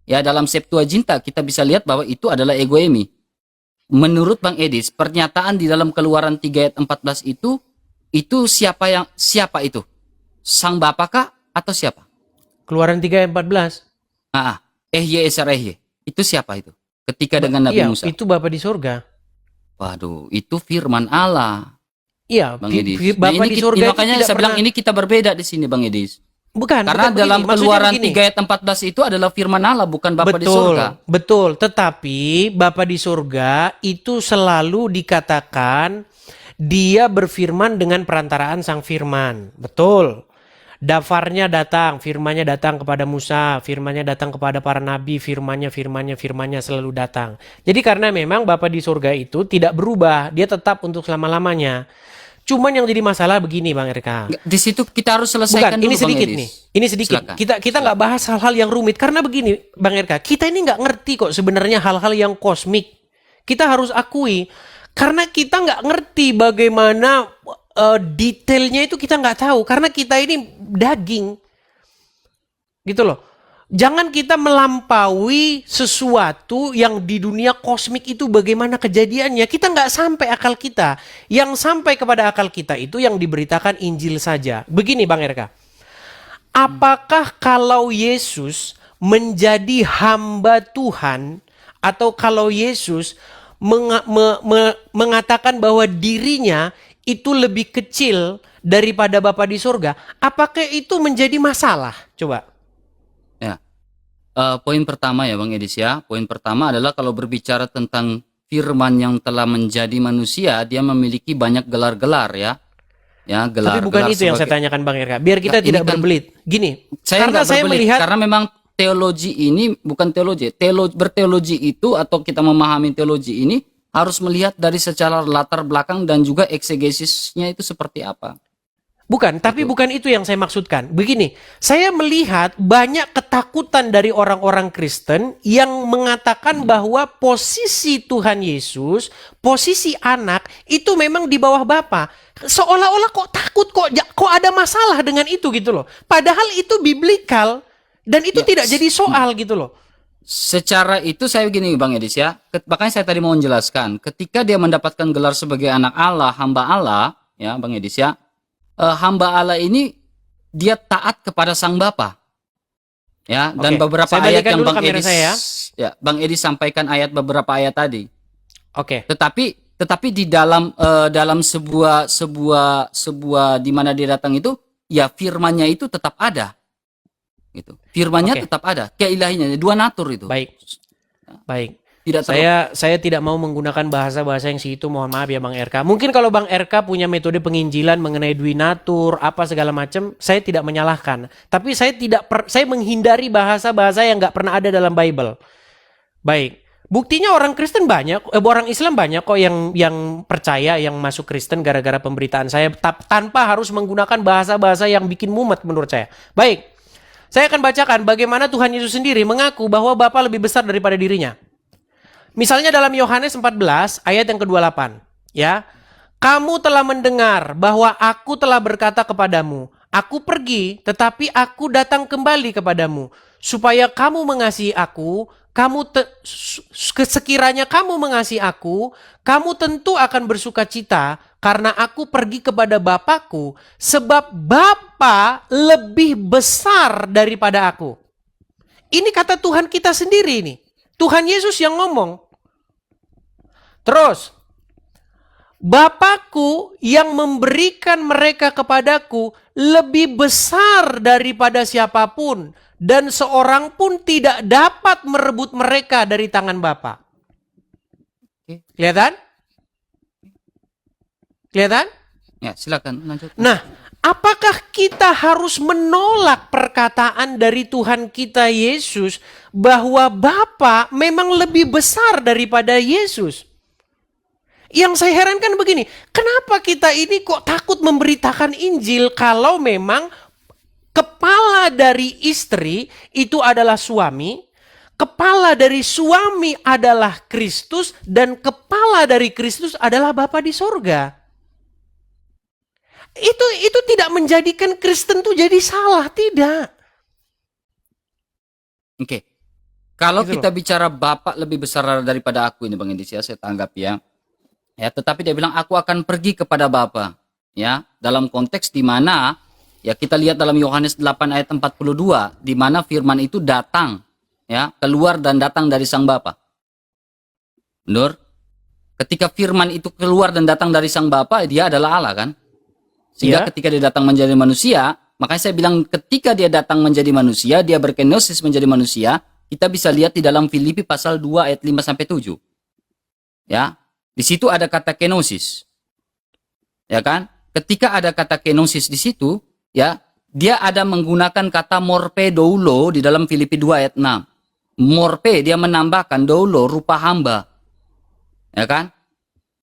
Ya, dalam Septuaginta kita bisa lihat bahwa itu adalah ego emi. Menurut Bang Edis, pernyataan di dalam Keluaran 3 ayat 14 itu siapa itu? Sang Bapa kah atau siapa? Keluaran 3 ayat 14. Ehye eser ehye. Itu siapa itu? Ketika dengan Nabi Iya, Musa. itu Bapa di sorga. Waduh, itu firman Allah. Iya, Bang Edis. Bapa di sorga itu makanya tidak saya bilang pernah. ini kita berbeda di sini Bang Edis. Bukan, Karena bukan dalam begini. Maksudnya Keluaran begini. 3 ayat 14 itu adalah firman Allah, bukan Bapa di surga. Betul. Tetapi Bapa di surga itu selalu dikatakan dia berfirman dengan perantaraan sang firman. Betul. Dafarnya datang, firmannya datang kepada Musa, firmannya datang kepada para nabi, firmannya selalu datang. Jadi karena memang Bapa di surga itu tidak berubah, dia tetap untuk selama-lamanya. Cuman yang jadi masalah begini Bang RK. Di situ kita harus selesaikan Bukan, dulu ini sedikit Bang nih. Edis. Ini sedikit. Silakan. Kita nggak bahas hal-hal yang rumit karena begini, Bang RK. Kita ini nggak ngerti kok sebenarnya hal-hal yang kosmik. Kita harus akui karena kita nggak ngerti bagaimana detailnya itu kita nggak tahu karena kita ini daging, gitu loh. Jangan kita melampaui sesuatu yang di dunia kosmik itu bagaimana kejadiannya. Kita nggak sampai akal kita. Yang sampai kepada akal kita itu yang diberitakan Injil saja. Begini Bang RK. Apakah kalau Yesus menjadi hamba Tuhan atau kalau Yesus mengatakan bahwa dirinya itu lebih kecil daripada Bapa di surga, apakah itu menjadi masalah? Coba. Ya. Poin pertama ya Bang Edis ya. Poin pertama adalah kalau berbicara tentang firman yang telah menjadi manusia, dia memiliki banyak gelar-gelar ya. Ya, gelar. Tapi bukan itu yang saya tanyakan Bang Irka. Biar kita Nah, tidak ini kan- berbelit. Gini, Saya karena nggak saya berbelit, melihat karena memang teologi ini bukan teologi. Berteologi itu atau kita memahami teologi ini harus melihat dari secara latar belakang dan juga eksegesisnya itu seperti apa. bukan, tapi bukan itu yang saya maksudkan. Begini, saya melihat banyak ketakutan dari orang-orang Kristen yang mengatakan bahwa posisi Tuhan Yesus, posisi anak itu memang di bawah Bapa. Seolah-olah kok takut kok ada masalah dengan itu gitu loh. Padahal itu biblikal dan itu tidak jadi soal gitu loh. Secara itu saya begini Bang Edis ya. Makanya saya tadi mau menjelaskan, ketika dia mendapatkan gelar sebagai anak Allah, hamba Allah, ya Bang Edis ya. Hamba Allah ini dia taat kepada Sang Bapa. Ya, dan Oke, beberapa saya ayat balikan yang dulu Bang kamera Edis saya. ya, Bang Edis sampaikan beberapa ayat tadi. Oke. Tetapi di dalam sebuah di mana dia datang itu, ya firmannya itu tetap ada. Gitu. Firmannya Oke. tetap ada, keilahinya, dua natur itu. Baik. Baik. tidak terlalu. Saya tidak mau menggunakan bahasa-bahasa yang situ, mohon maaf ya Bang RK. Mungkin kalau Bang RK punya metode penginjilan mengenai Dwinatur, apa segala macam, saya tidak menyalahkan. Tapi saya menghindari bahasa-bahasa yang nggak pernah ada dalam Bible. Baik. Buktinya orang Kristen banyak, orang Islam banyak kok yang percaya, yang masuk Kristen gara-gara pemberitaan saya tanpa harus menggunakan bahasa-bahasa yang bikin mumet menurut saya. Baik. Saya akan bacakan bagaimana Tuhan Yesus sendiri mengaku bahwa Bapa lebih besar daripada dirinya. Misalnya dalam Yohanes 14 ayat yang ke-28, ya. Kamu telah mendengar bahwa aku telah berkata kepadamu, aku pergi tetapi aku datang kembali kepadamu supaya kamu mengasihi aku, sekiranya kamu mengasihi aku, kamu tentu akan bersukacita karena aku pergi kepada Bapakku sebab Bapa lebih besar daripada aku. Ini kata Tuhan kita sendiri nih. Tuhan Yesus yang ngomong. Terus, Bapakku yang memberikan mereka kepadaku lebih besar daripada siapapun, dan seorang pun tidak dapat merebut mereka dari tangan Bapa. Kelihatan? Kelihatan? Ya, silakan lanjut. Nah, apakah kita harus menolak perkataan dari Tuhan kita Yesus bahwa Bapa memang lebih besar daripada Yesus? Yang saya herankan begini, kenapa kita ini kok takut memberitakan Injil kalau memang kepala dari istri itu adalah suami, kepala dari suami adalah Kristus, dan kepala dari Kristus adalah Bapa di sorga. Itu tidak menjadikan Kristen itu jadi salah, tidak. Oke. Kalau Gitu kita bicara Bapak lebih besar daripada aku ini Bang Edis ya, saya tanggap ya. Ya, tetapi dia bilang aku akan pergi kepada Bapa. Ya, dalam konteks di mana ya kita lihat dalam Yohanes 8 ayat 42 di mana firman itu datang ya, keluar dan datang dari Sang Bapa. Benar? Ketika firman itu keluar dan datang dari Sang Bapa, dia adalah Allah kan? Sehingga ketika dia datang menjadi manusia, makanya saya bilang ketika dia datang menjadi manusia, dia berkenosis menjadi manusia, kita bisa lihat di dalam Filipi pasal 2 ayat 5 sampai 7. Ya. Di situ ada kata kenosis. Ya kan? Ketika ada kata kenosis di situ, ya, dia ada menggunakan kata morpe doulo di dalam Filipi 2 ayat 6. Morpe dia menambahkan doulo rupa hamba. Ya kan?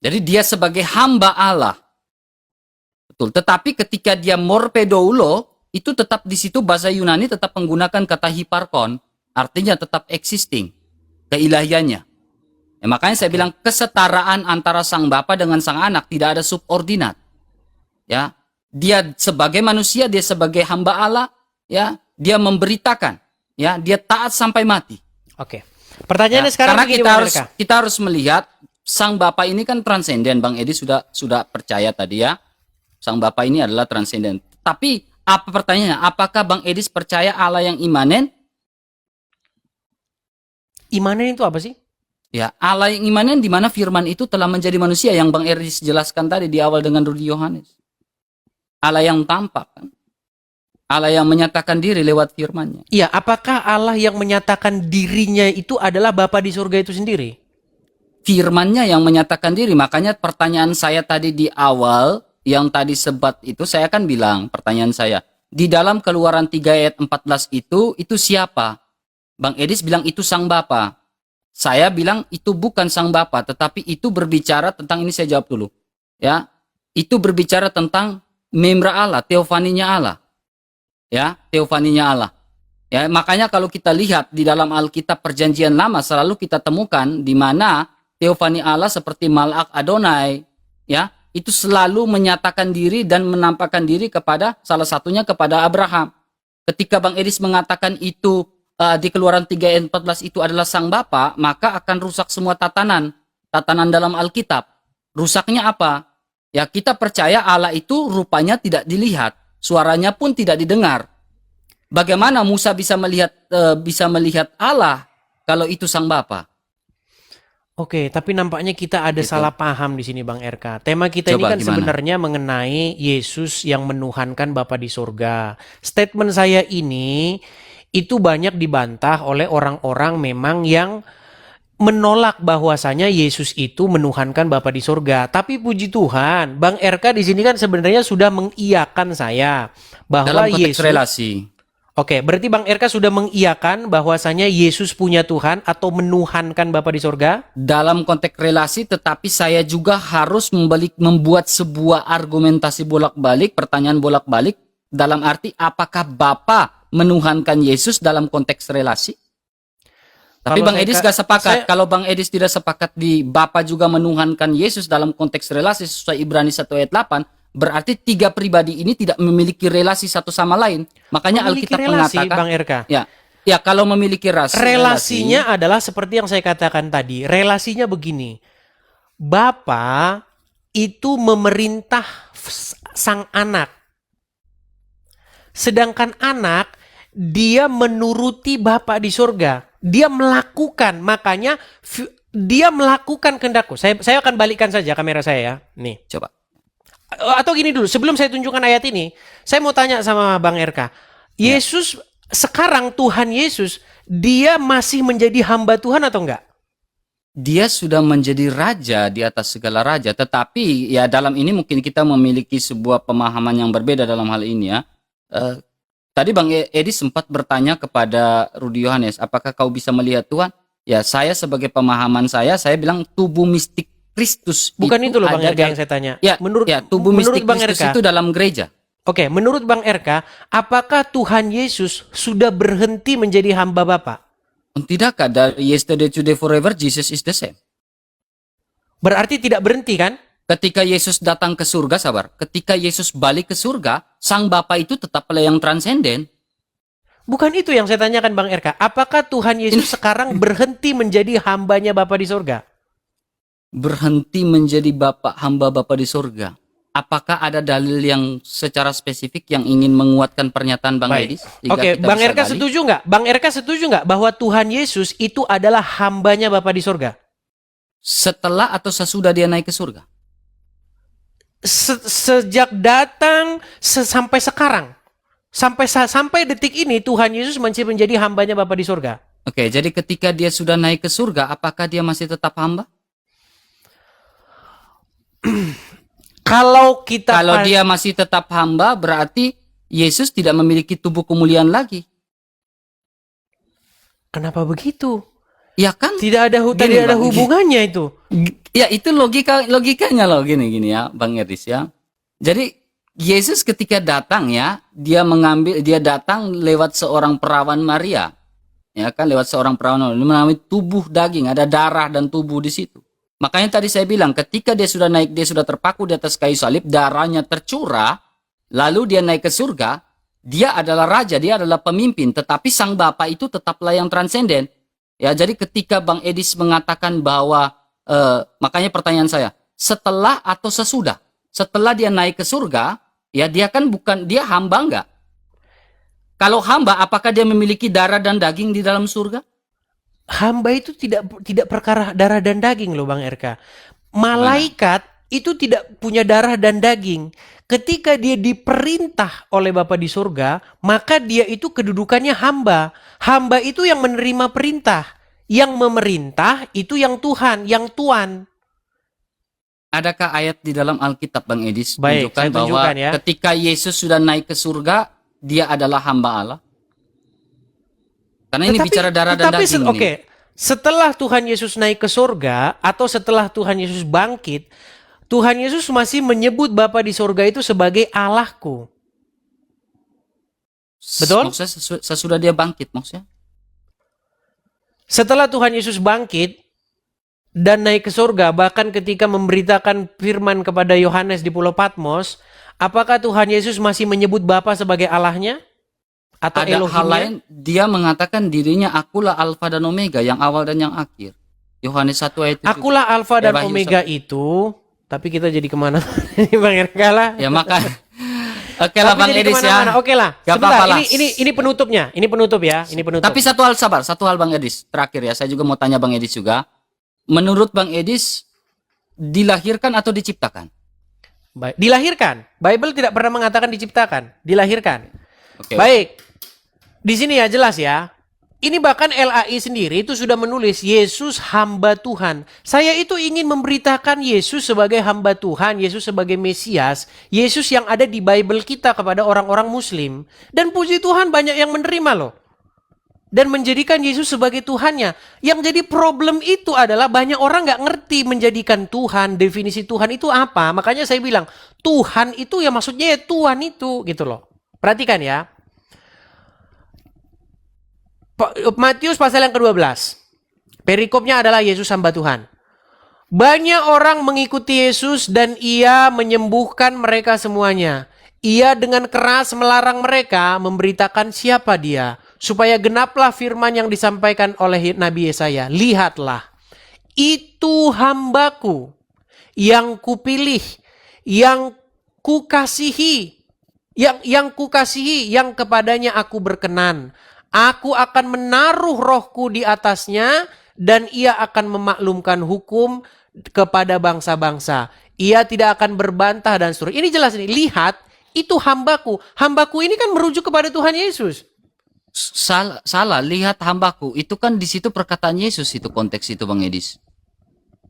Jadi dia sebagai hamba Allah. Betul. Tetapi ketika dia morpe doulo, itu tetap di situ bahasa Yunani tetap menggunakan kata hiparkon, artinya tetap existing, keilahiannya. Ya, makanya saya bilang kesetaraan antara Sang Bapa dengan Sang Anak tidak ada subordinat. Ya, dia sebagai manusia, dia sebagai hamba Allah, ya, dia memberitakan, ya, dia taat sampai mati. Oke. Pertanyaannya Ya, sekarang karena begini, kita harus melihat Sang Bapa ini kan transenden. Bang Edi sudah percaya tadi ya. Sang Bapa ini adalah transenden. Tapi apa pertanyaannya? Apakah Bang Edis percaya Allah yang imanen? Imanen itu apa sih? Ya, Allah yang imanen di mana firman itu telah menjadi manusia yang Bang Edis jelaskan tadi di awal dengan Rudi Yohanes. Allah yang tampak kan? Allah yang menyatakan diri lewat firman-Nya. Iya, apakah Allah yang menyatakan dirinya itu adalah Bapa di surga itu sendiri? Firman-Nya yang menyatakan diri. Makanya pertanyaan saya tadi di awal yang tadi sebat itu saya kan bilang pertanyaan saya. Di dalam Keluaran 3 ayat 14 itu siapa? Bang Edis bilang itu Sang Bapa. Saya bilang itu bukan Sang Bapa, tetapi itu berbicara tentang, ini saya jawab dulu. Ya, itu berbicara tentang memra Allah, teofaninya Allah. Ya, teofaninya Allah. Ya, makanya kalau kita lihat di dalam Alkitab Perjanjian Lama selalu kita temukan di mana teofani Allah seperti Malak Adonai, ya, itu selalu menyatakan diri dan menampakkan diri kepada salah satunya kepada Abraham. Ketika Bang Edis mengatakan itu di Keluaran 3 ayat 14 itu adalah Sang Bapa, maka akan rusak semua tatanan dalam Alkitab. Rusaknya apa? Ya, kita percaya Allah itu rupanya tidak dilihat, suaranya pun tidak didengar. Bagaimana Musa bisa melihat Allah kalau itu Sang Bapa? Oke, tapi nampaknya kita ada Gitu. salah paham di sini Bang RK. Tema kita ini Coba kan gimana? sebenarnya mengenai Yesus yang menuhankan Bapa di surga. Statement saya ini itu banyak dibantah oleh orang-orang memang yang menolak bahwasanya Yesus itu menuhankan Bapa di surga. Tapi puji Tuhan, Bang RK di sini kan sebenarnya sudah mengiyakan saya bahwa Dalam konteks Yesus. relasi. Oke, berarti Bang RK sudah mengiyakan bahwasanya Yesus punya Tuhan atau menuhankan Bapa di surga? Dalam konteks relasi, tetapi saya juga harus membuat sebuah argumentasi bolak-balik, pertanyaan bolak-balik, dalam arti apakah Bapa menuhankan Yesus dalam konteks relasi? Tapi Kalau Bang saya Edis ka- gak sepakat. saya- Kalau Bang Edis tidak sepakat di Bapa juga menuhankan Yesus dalam konteks relasi sesuai Ibrani 1 ayat 8, berarti tiga pribadi ini tidak memiliki relasi satu sama lain. Makanya Memiliki Alkitab relasi, mengatakan, Bang RK. ya kalau memiliki Relasinya adalah seperti yang saya katakan tadi. Relasinya begini. Bapa itu memerintah sang anak. Sedangkan anak, dia menuruti Bapa di surga. Dia melakukan, makanya dia melakukan kehendakku. Saya akan balikkan saja kamera saya ya. Nih. coba. Atau gini dulu, sebelum saya tunjukkan ayat ini, saya mau tanya sama Bang RK. Yesus, sekarang Tuhan Yesus, dia masih menjadi hamba Tuhan atau enggak? Dia sudah menjadi raja di atas segala raja, tetapi ya dalam ini mungkin kita memiliki sebuah pemahaman yang berbeda dalam hal ini ya. Tadi Bang Edi sempat bertanya kepada Rudi Yohanes, apakah kau bisa melihat Tuhan? Ya saya sebagai pemahaman saya bilang tubuh mistik Kristus Bukan itu loh Bang ada RK yang saya tanya. Ya, tubuh mistik Bang Kristus RK, itu dalam gereja. Oke, menurut Bang RK, apakah Tuhan Yesus sudah berhenti menjadi hamba Bapa? Tidakkah dari yesterday, today, forever, Jesus is the same. Berarti tidak berhenti kan? Ketika Yesus datang ke surga, sabar. Ketika Yesus balik ke surga, Sang Bapa itu tetaplah yang transenden. Bukan itu yang saya tanyakan Bang RK. Apakah Tuhan Yesus sekarang berhenti menjadi hambanya Bapa di surga? Berhenti menjadi hamba Bapa di surga. Apakah ada dalil yang secara spesifik yang ingin menguatkan pernyataan Bang Edis? Oke, Bang RK setuju nggak? Bang RK setuju nggak bahwa Tuhan Yesus itu adalah hambanya Bapa di surga? Setelah atau sesudah dia naik ke surga? Sejak datang sampai sekarang. Sampai detik ini Tuhan Yesus masih menjadi hambanya Bapa di surga. Oke, jadi ketika dia sudah naik ke surga, apakah dia masih tetap hamba? Kalau dia masih tetap hamba, berarti Yesus tidak memiliki tubuh kemuliaan lagi. Kenapa begitu? Ya kan? Tidak ada hubungannya itu. Ya itu logikanya loh gini ya, Bang Erdis ya. Jadi Yesus ketika datang ya, dia datang lewat seorang perawan Maria. Ya kan, lewat seorang perawan Maria, mengalami tubuh daging, ada darah dan tubuh di situ. Makanya tadi saya bilang, ketika dia sudah naik, dia sudah terpaku di atas kayu salib, darahnya tercurah, lalu dia naik ke surga, dia adalah raja, dia adalah pemimpin, tetapi Sang Bapa itu tetaplah yang transenden. Ya, jadi ketika Bang Edis mengatakan bahwa, makanya pertanyaan saya, setelah atau sesudah? Setelah dia naik ke surga, ya dia kan dia hamba enggak? Kalau hamba, apakah dia memiliki darah dan daging di dalam surga? Hamba itu tidak perkara darah dan daging loh Bang RK. Malaikat itu tidak punya darah dan daging. Ketika dia diperintah oleh Bapa di surga, maka dia itu kedudukannya hamba. Hamba itu yang menerima perintah. Yang memerintah itu yang Tuhan, yang Tuan. Adakah ayat di dalam Alkitab Bang Edis Baik, menunjukkan bahwa ya. ketika Yesus sudah naik ke surga, dia adalah hamba Allah? Karena ini bicara darah dan daging. Oke, setelah Tuhan Yesus naik ke surga atau setelah Tuhan Yesus bangkit, Tuhan Yesus masih menyebut Bapa di surga itu sebagai Allahku. Betul? Maksudnya sesudah dia bangkit maksudnya? Setelah Tuhan Yesus bangkit dan naik ke surga, bahkan ketika memberitakan firman kepada Yohanes di Pulau Patmos, apakah Tuhan Yesus masih menyebut Bapa sebagai Allahnya? Atau ada Elohimnya? hal lain, dia mengatakan dirinya akulah Alfa dan Omega, yang awal dan yang akhir. Yohanes 1 ayat 7. Akulah Alfa dan Omega itu, tapi kita jadi kemana? Bang Erka lah. Ya maka, oke lah Bang Edis ya. Oke lah, sebentar, ini penutupnya, ini penutup ya, ini penutup. Tapi satu hal Bang Edis, terakhir ya, saya juga mau tanya Bang Edis juga. Menurut Bang Edis, dilahirkan atau diciptakan? Dilahirkan. Bible tidak pernah mengatakan diciptakan, dilahirkan. Okay. Baik. Di sini ya jelas ya. Ini bahkan LAI sendiri itu sudah menulis Yesus hamba Tuhan. Saya itu ingin memberitakan Yesus sebagai hamba Tuhan, Yesus sebagai Mesias, Yesus yang ada di Bible kita kepada orang-orang Muslim. Dan puji Tuhan banyak yang menerima loh. Dan menjadikan Yesus sebagai Tuhannya. Yang jadi problem itu adalah banyak orang gak ngerti menjadikan Tuhan, definisi Tuhan itu apa. Makanya saya bilang, Tuhan itu ya maksudnya ya Tuhan itu gitu loh. Perhatikan ya. Matius pasal yang ke-12. Perikopnya adalah Yesus hamba Tuhan. Banyak orang mengikuti Yesus dan ia menyembuhkan mereka semuanya. Ia dengan keras melarang mereka memberitakan siapa dia. Supaya genaplah firman yang disampaikan oleh Nabi Yesaya. Lihatlah, itu hambaku yang kupilih, yang kukasihi, yang kukasihi, yang kepadanya aku berkenan. Aku akan menaruh rohku di atasnya dan ia akan memaklumkan hukum kepada bangsa-bangsa. Ia tidak akan berbantah dan seterusnya. Ini jelas nih, lihat itu hambaku. Hambaku ini kan merujuk kepada Tuhan Yesus. Salah, lihat hambaku. Itu kan di situ perkataan Yesus itu konteks itu Bang Edis.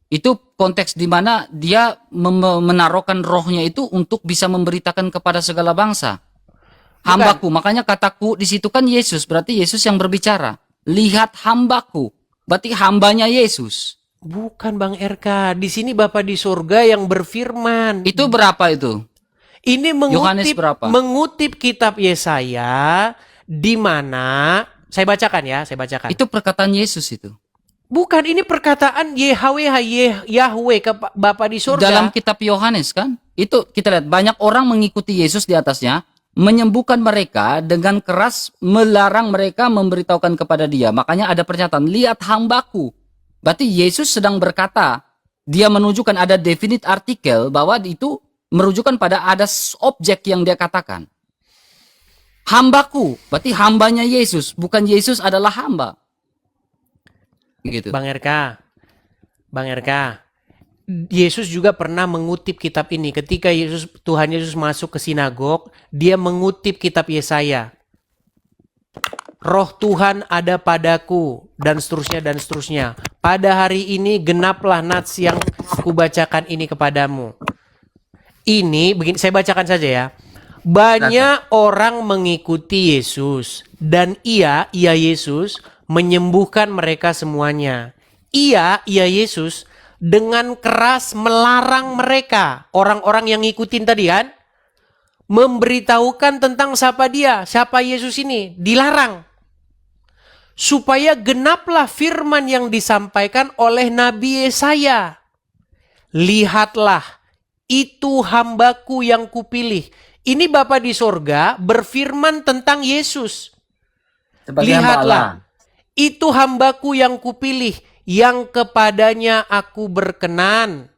Itu konteks di mana dia menaruhkan rohnya itu untuk bisa memberitakan kepada segala bangsa. Hambaku, makanya kataku di situ kan Yesus, berarti Yesus yang berbicara. Lihat hambaku, berarti hambanya Yesus. Bukan Bang RK, di sini Bapa di surga yang berfirman. Itu berapa itu? Ini Yohanes berapa? mengutip kitab Yesaya, di mana saya bacakan ya, saya bacakan. Itu perkataan Yesus itu. Bukan, ini perkataan Yahweh ke Bapa di surga. Dalam kitab Yohanes kan? Itu kita lihat banyak orang mengikuti Yesus di atasnya. Menyembuhkan mereka dengan keras melarang mereka memberitahukan kepada dia. Makanya ada pernyataan, lihat hambaku. Berarti Yesus sedang berkata, dia menunjukkan ada definite artikel bahwa itu merujukan pada ada objek yang dia katakan. Hambaku, berarti hambanya Yesus, bukan Yesus adalah hamba. Gitu. Bang RK, Yesus juga pernah mengutip kitab ini. Ketika Tuhan Yesus masuk ke sinagog, dia mengutip kitab Yesaya. Roh Tuhan ada padaku, dan seterusnya dan seterusnya. Pada hari ini genaplah nats yang kubacakan ini kepadamu. Ini, begini, saya bacakan saja ya. Banyak orang mengikuti Yesus, dan ia Yesus menyembuhkan mereka semuanya. Ia Yesus dengan keras melarang mereka, orang-orang yang ngikutin tadi kan, memberitahukan tentang siapa dia, siapa Yesus ini, dilarang. Supaya genaplah firman yang disampaikan oleh Nabi Yesaya. Lihatlah, itu hambaku yang kupilih. Ini Bapa di sorga berfirman tentang Yesus. Lihatlah, itu hambaku yang kupilih, yang kepadanya aku berkenan,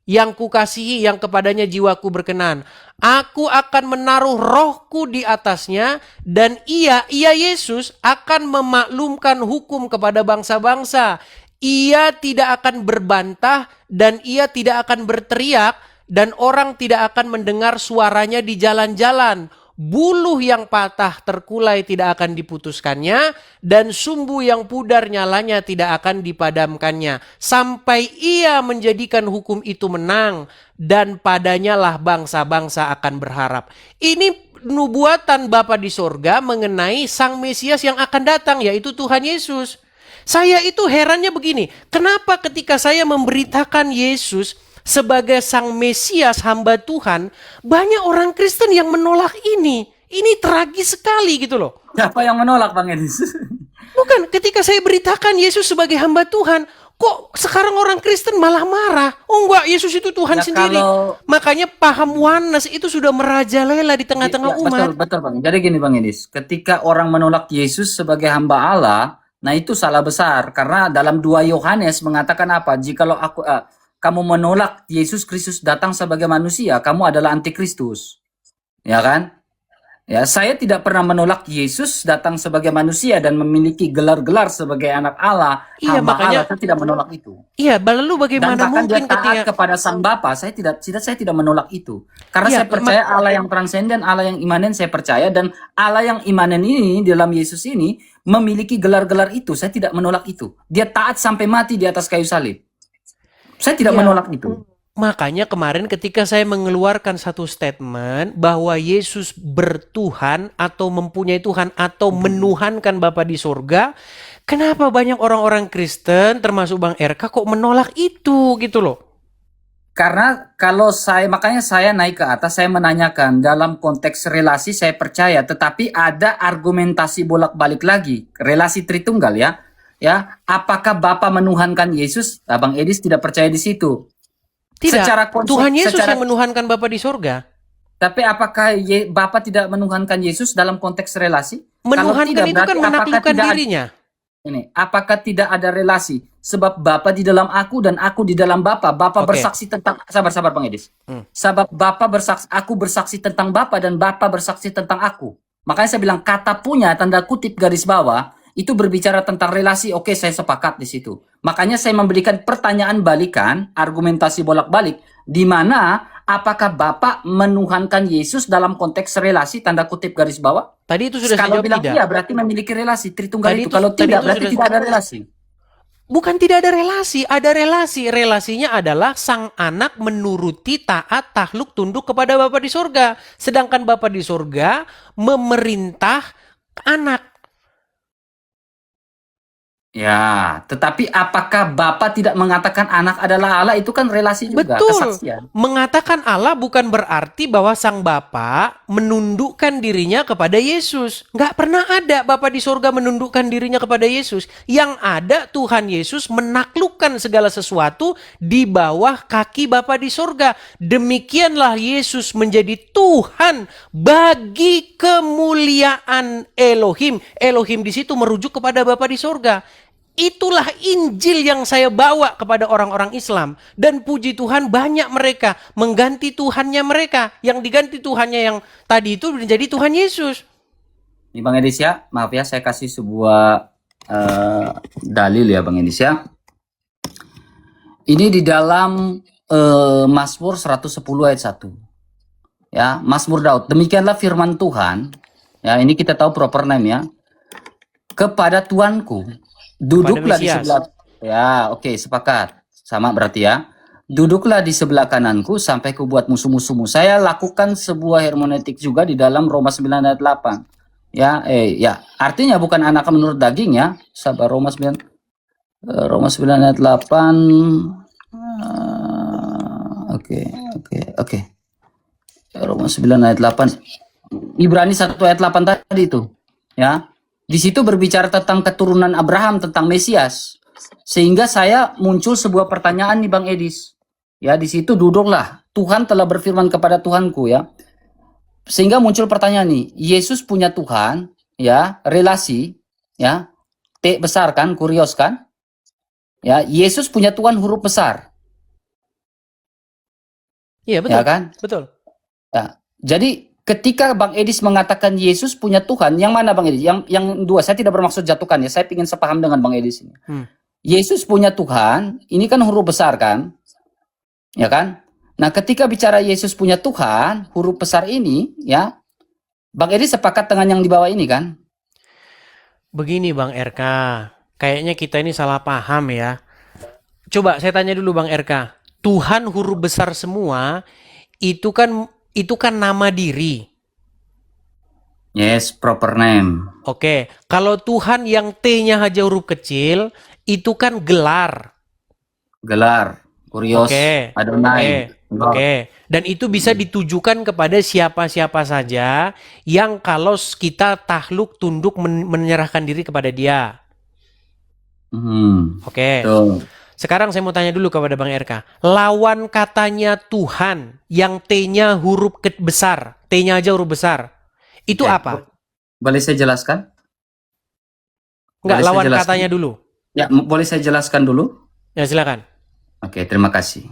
yang kukasihi, yang kepadanya jiwaku berkenan. Aku akan menaruh rohku di atasnya, dan ia Yesus akan memaklumkan hukum kepada bangsa-bangsa. Ia tidak akan berbantah dan ia tidak akan berteriak, dan orang tidak akan mendengar suaranya di jalan-jalan. Buluh yang patah terkulai tidak akan diputuskannya, dan sumbu yang pudar nyalanya tidak akan dipadamkannya. Sampai ia menjadikan hukum itu menang, dan padanya lah bangsa-bangsa akan berharap. Ini nubuatan Bapa di sorga mengenai Sang Mesias yang akan datang, yaitu Tuhan Yesus. Saya itu herannya begini, kenapa ketika saya memberitakan Yesus sebagai Sang Mesias hamba Tuhan, banyak orang Kristen yang menolak ini. Ini tragis sekali gitu loh. Siapa yang menolak Bang Edis? Bukan, ketika saya beritakan Yesus sebagai hamba Tuhan, kok sekarang orang Kristen malah marah. Oh enggak, Yesus itu Tuhan Ya, sendiri. Makanya paham oneness itu sudah merajalela di tengah-tengah umat. Betul Bang. Jadi gini Bang Edis, ketika orang menolak Yesus sebagai hamba Allah, nah itu salah besar. Karena dalam 2 Yohanes mengatakan apa? Jikalau kamu menolak Yesus Kristus datang sebagai manusia, kamu adalah antikristus. Ya kan? Ya, saya tidak pernah menolak Yesus datang sebagai manusia dan memiliki gelar-gelar sebagai anak Allah, Iya, hamba makanya Allah. Saya tidak menolak itu. iya, lalu Dan bagaimana bahkan dia mungkin taat ketika kepada Sang Bapa. Saya tidak menolak itu. Karena iya, saya percaya Allah yang transenden, Allah yang imanen saya percaya, dan Allah yang imanen ini dalam Yesus ini memiliki gelar-gelar itu. Saya tidak menolak itu. Dia taat sampai mati di atas kayu salib. Saya tidak iya, menolak itu. makanya kemarin ketika saya mengeluarkan satu statement bahwa Yesus bertuhan atau mempunyai Tuhan atau menuhankan Bapa di surga, kenapa banyak orang-orang Kristen termasuk Bang RK kok menolak itu gitu loh. Karena makanya saya naik ke atas, saya menanyakan dalam konteks relasi saya percaya, tetapi ada argumentasi bolak-balik lagi, relasi Tritunggal ya. Ya, apakah Bapa menuhankan Yesus? Bang Edis tidak percaya di situ. Tidak, Secara konsep, Tuhan Yesus secara- yang menuhankan Bapa di surga. Tapi apakah Bapa tidak menuhankan Yesus dalam konteks relasi? Kalau Menuhankan tidak, itu kan berarti apakah menaklukkan tidak ada- dirinya. apakah tidak ada relasi? Sebab Bapa di dalam aku dan aku di dalam Bapa. Bapa Oke. bersaksi tentang sabar Bang Edis. Sebab Bapa bersaksi, aku bersaksi tentang Bapa dan Bapa bersaksi tentang aku. Makanya saya bilang kata punya tanda kutip garis bawah itu berbicara tentang relasi. Oke, saya sepakat di situ. Makanya saya memberikan pertanyaan balikan, argumentasi bolak-balik, di mana apakah Bapak menuhankan Yesus dalam konteks relasi tanda kutip garis bawah? Tadi itu sudah saya Kalau jawab bilang tidak. iya berarti memiliki relasi Tritunggal Tadi itu. itu- Kalau tadi tidak itu berarti sudah- tidak ada relasi. Bukan tidak ada relasi, ada relasi. Relasinya adalah sang anak menuruti, taat, takluk, tunduk kepada Bapa di surga. Sedangkan Bapa di surga memerintah anak. Ya, tetapi apakah Bapak tidak mengatakan anak adalah Allah? Itu kan relasi juga, Betul. kesaksian. Mengatakan Allah bukan berarti bahwa sang Bapa menundukkan dirinya kepada Yesus. Nggak pernah ada Bapa di surga menundukkan dirinya kepada Yesus. Yang ada Tuhan Yesus menaklukkan segala sesuatu di bawah kaki Bapa di surga. Demikianlah Yesus menjadi Tuhan bagi kemuliaan Elohim. Elohim di situ merujuk kepada Bapa di surga. Itulah Injil yang saya bawa kepada orang-orang Islam. Dan puji Tuhan banyak mereka mengganti Tuhannya mereka. Yang diganti Tuhannya yang tadi itu menjadi Tuhan Yesus. Ini Bang Edis ya, maaf ya saya kasih sebuah dalil ya Bang Edis ya. Ini di dalam Mazmur 110 ayat 1. Ya, Mazmur Daud. Demikianlah firman Tuhan. Ya, ini kita tahu proper name ya. Kepada Tuanku, duduklah di Mesias. sebelah. Ya, oke, sepakat. Sama berarti ya. Duduklah di sebelah kananku sampai ku buat musuh-musuhmu. Saya lakukan sebuah hermeneutik juga di dalam Roma 9 ayat 8. Ya, artinya bukan anak menurut daging ya. Sabar Roma 9 ayat 8. Oke. Roma 9 ayat 8. Ibrani 1 ayat 8 tadi itu. Ya. Di situ berbicara tentang keturunan Abraham, tentang Mesias. Sehingga saya muncul sebuah pertanyaan nih Bang Edis. Ya, di situ duduklah. Tuhan telah berfirman kepada Tuhanku ya. Sehingga muncul pertanyaan nih, Yesus punya Tuhan, ya, relasi, ya. T besar kan, kurios kan? Ya, Yesus punya Tuhan huruf besar. Iya betul. Ya kan? Betul. Ya. Jadi ketika Bang Edis mengatakan Yesus punya Tuhan, yang mana Bang Edis? Yang dua, saya tidak bermaksud jatuhkan ya. Saya ingin sepaham dengan Bang Edis ini. Yesus punya Tuhan, ini kan huruf besar kan? Ya kan? Nah, ketika bicara Yesus punya Tuhan, huruf besar ini ya, Bang Edis sepakat dengan yang di bawah ini kan? Begini Bang RK, kayaknya kita ini salah paham ya. Coba saya tanya dulu Bang RK, Tuhan huruf besar semua itu kan nama diri. Yes, proper name. Oke, kalau Tuhan yang T-nya aja huruf kecil itu kan gelar. Gelar, kurios, Oke. Adonai. Oke. Dan itu bisa ditujukan kepada siapa-siapa saja yang kalau kita takluk tunduk menyerahkan diri kepada dia. Oke. Tuh. Sekarang saya mau tanya dulu kepada Bang RK. Lawan katanya Tuhan yang T-nya huruf besar, T-nya aja huruf besar. Itu Oke. apa? Boleh saya jelaskan? Enggak, Boleh saya lawan jelaskan? katanya dulu. Ya, boleh saya jelaskan dulu? Ya silakan. Oke, terima kasih.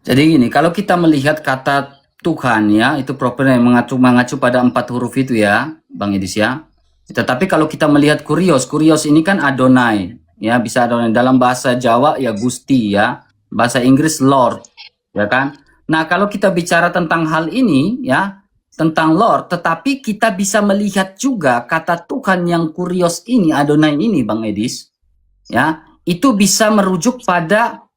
Jadi gini, kalau kita melihat kata Tuhan ya, itu proper yang mengacu pada 4 huruf itu ya, Bang Edis ya. Tetapi kalau kita melihat kurios ini kan Adonai, ya bisa Adonai dalam bahasa Jawa ya Gusti ya, bahasa Inggris Lord, ya kan. Nah kalau kita bicara tentang hal ini ya, tentang Lord, tetapi kita bisa melihat juga kata Tuhan yang kurios ini, Adonai ini, Bang Edis, ya, itu bisa merujuk pada